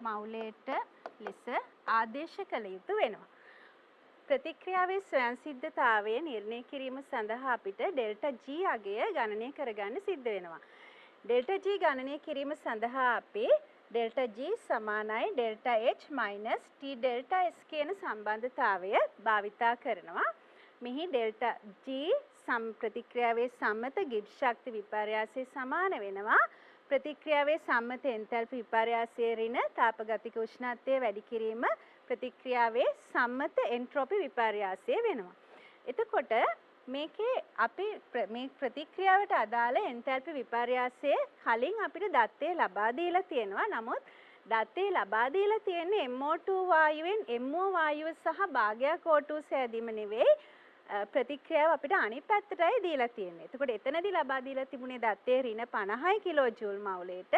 මවුලයට ලෙස ආදේශ කළ යුතු වෙනවා. ප්‍රතික්‍රියාවේ ස්වයංසිද්ධතාවය නිර්ණය කිරීම සඳහා අපිට ඩෙල්ටා G අගය ගණනය කරගන්න සිද්ධ වෙනවා. ඩෙල්ටා G ගණනය කිරීම සඳහා අපි ඩෙල්ටා G සමානයි delta H minus T delta S කියන සම්බන්ධතාවය භාවිතා කරනවා. මෙහි ඩෙල්ටා G ප්‍රතික්‍රියාවේ සම්මත ගිබ්ස් ශක්ති විපර්යාසය සමාන වෙනවා ප්‍රතික්‍රියාවේ සම්මත එන්තැල්පි විපර්යාසය ඍණ තාපගතික උෂ්ණත්වය වැඩි කිරීම ප්‍රතික්‍රියාවේ සම්මත එන්ට්‍රොපි විපර්යාසය වෙනවා. එතකොට මේකේ අපි මේ ප්‍රතික්‍රියාවට අදාළ එන්තැල්පි විපර්යාසය කලින් අපිට දත්තේ ලබා දීලා තියෙනවා. නමුත් දත්තේ ලබා දීලා තියෙන්නේ MO2 වායුවෙන් MO වායුව සහ භාගයක් O2 සෑදීම නෙවෙයි ප්‍රතික්‍රියාව අපිට අනිත් පැත්තටයි දීලා තියෙන්නේ. එතකොට එතනදී ලබා දීලා තිබුණේ දත්තේ ඍණ 50 කිලෝ ජූල් මවුලයට.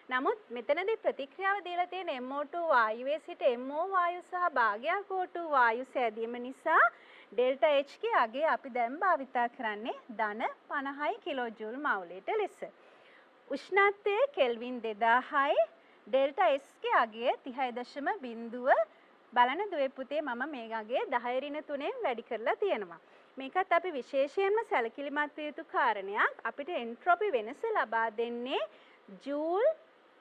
නමුත් මෙතනදී ප්‍රතික්‍රියාව දීලා තියෙන MO2 වායුවේ සිට MO වායු සහ භාගයක් O2 වායු සෑදීම නිසා ඩෙල්ටා H ගේ අගය අපි දැන් භාවිතා කරන්නේ ධන 50 කිලෝ ජූල් මවුලයට ලෙස. උෂ්ණත්වය කෙල්වින් 2000යි ඩෙල්ටා S ගේ අගය 30.0 බලන දුවේ පුතේ මම මේ අගය 10 වැඩි කරලා තියෙනවා. මේකත් අපි විශේෂයෙන්ම සැලකිලිමත් විය යුතු කාරණයක්. අපිට එන්ට්‍රොපි වෙනස ලබා දෙන්නේ ජූල්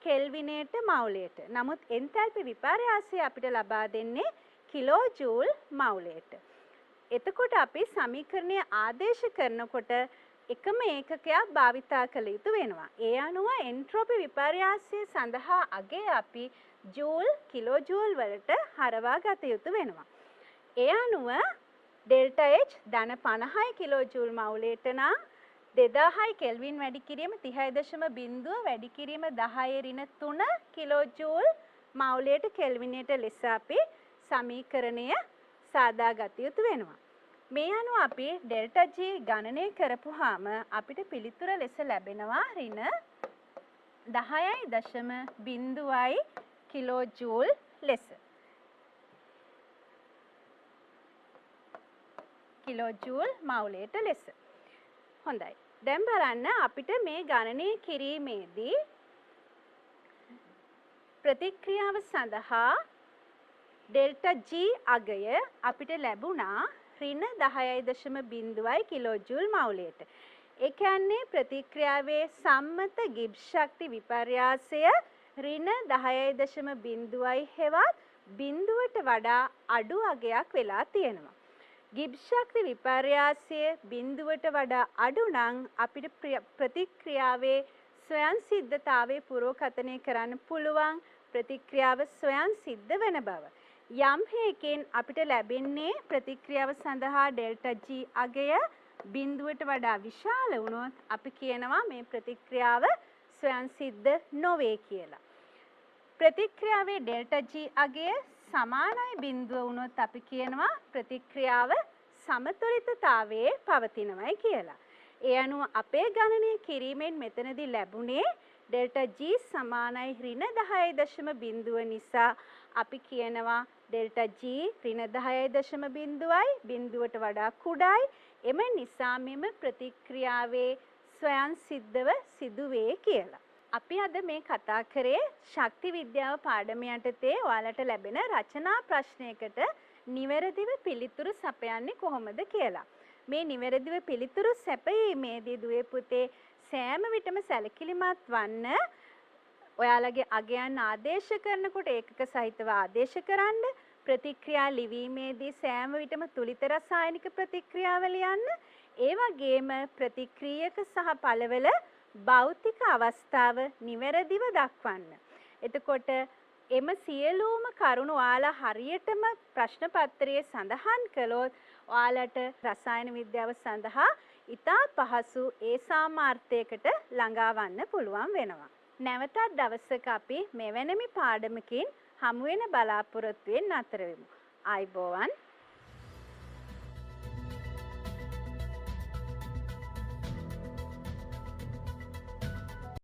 කෙල්විනයට මවුලයට. නමුත් එන්තැල්පි විපර්යාසය අපිට ලබා දෙන්නේ කිලෝ ජූල් මවුලයට. එතකොට අපි සමීකරණය ආදේශ කරනකොට එකම ඒකකයක් භාවිතා කළ යුතු වෙනවා. ඒ අනුව එන්ට්‍රොපි විපර්යාසය සඳහා අගය අපි ජූල් කිලෝ ජූල් වලට හරවා ගත යුතු වෙනවා. ඒ අනුව ඩෙල්ටා H ධන 50 කිලෝ ජූල් මවුලයට නම් 2000 කෙල්වින් වැඩි කිරීම 30.0 වැඩි කිරීම 10 ඍණ 3 කිලෝ ජූල් මවුලයට කෙල්විනයට ලෙස අපි සමීකරණය සාදා ගත යුතු වෙනවා. මේ අනුව අපි ඩෙල්ටා G ගණනය කරපුවාම අපිට පිළිතුර ලෙස ලැබෙනවා ඍණ 10.0යි කිලෝ ජූල් ලෙස. කිලෝ ජූල් මවුලයට ලෙස. හොඳයි. දැන් බලන්න අපිට මේ ගණනය කිරීමේදී ප්‍රතික්‍රියාව සඳහා ඩෙල්ටා G අගය අපිට ලැබුණා ඍණ 10.0 කිලෝ ජූල් මවුලයට. ඒ කියන්නේ ප්‍රතික්‍රියාවේ සම්මත ගිබ්ස් ශක්ති විපර්යාසය ඍණ 10.0 හෙවත් බිඳුවට වඩා අඩු අගයක් වෙලා තියෙනවා. ගිබ්ස් ශක්ති විපර්යාසය බිඳුවට වඩා අඩු නම් අපිට ප්‍රතික්‍රියාවේ ස්වයන් සිද්ධතාවය පුරෝකථනය කරන්න පුළුවන් ප්‍රතික්‍රියාව ස්වයන් සිද්ධ වෙන බව. යම් හේකින් අපිට ලැබෙන්නේ ප්‍රතික්‍රියාව සඳහා ඩෙල්ටා G අගය බිඳුවට වඩා විශාල වුණොත් අපි කියනවා මේ ප්‍රතික්‍රියාව ස්වයන් සිද්ධ නොවේ කියලා. ප්‍රතික්‍රියාවේ ඩෙල්ටා G අගය සමානයි බිඳුව වුණොත් අපි කියනවා ප්‍රතික්‍රියාව සමතුලිතතාවයේ පවතිනවායි කියලා. ඒ අනුව අපේ ගණනය කිරීමෙන් මෙතනදී ලැබුණේ ඩෙල්ටා G සමානයි ඍණ 10.0 නිසා අපි කියනවා ඩෙල්ටා G ඍණ 10.0යි බිඳුවට වඩා කුඩායි. එම නිසා මෙම ප්‍රතික්‍රියාවේ ස්වයන් සිද්ධව සිදුවේ කියලා. අපි අද මේ කතා කරේ ශක්ති විද්‍යාව පාඩම යටතේ ඔයාලට ලැබෙන රචනා ප්‍රශ්නයකට නිවැරදිව පිළිතුරු සපයන්නේ කොහොමද කියලා. මේ නිවැරදිව පිළිතුරු සැපයීමේදී දුවේ පුතේ සෑම විටම සැලකිලිමත් වන්න. ඔයාලගේ අගයන් ආදේශ කරනකොට ඒකක සහිතව ආදේශ කරන්න. ප්‍රතික්‍රියා ලිවීමේදී සෑම විටම තුලිත රසායනික ප්‍රතික්‍රියාව ලියන්න. ඒ වගේම ප්‍රතික්‍රියක සහ පළවල භෞතික අවස්ථාව නිවැරදිව දක්වන්න. එතකොට එම සියලුම කරුණු ඔයාලා හරියටම ප්‍රශ්න පත්‍රයේ සඳහන් කළොත් ඔයාලට රසායන විද්‍යාව සඳහා ඉතා පහසු ඒ සාමාර්ථයකට ළඟාවන්න පුළුවන් වෙනවා. නැවතත් දවසක අපි මෙවැනිම පාඩමකින් හමු වෙන බලාපොරොත්තු වෙන්න අතර වෙමු. ආයුබෝවන්.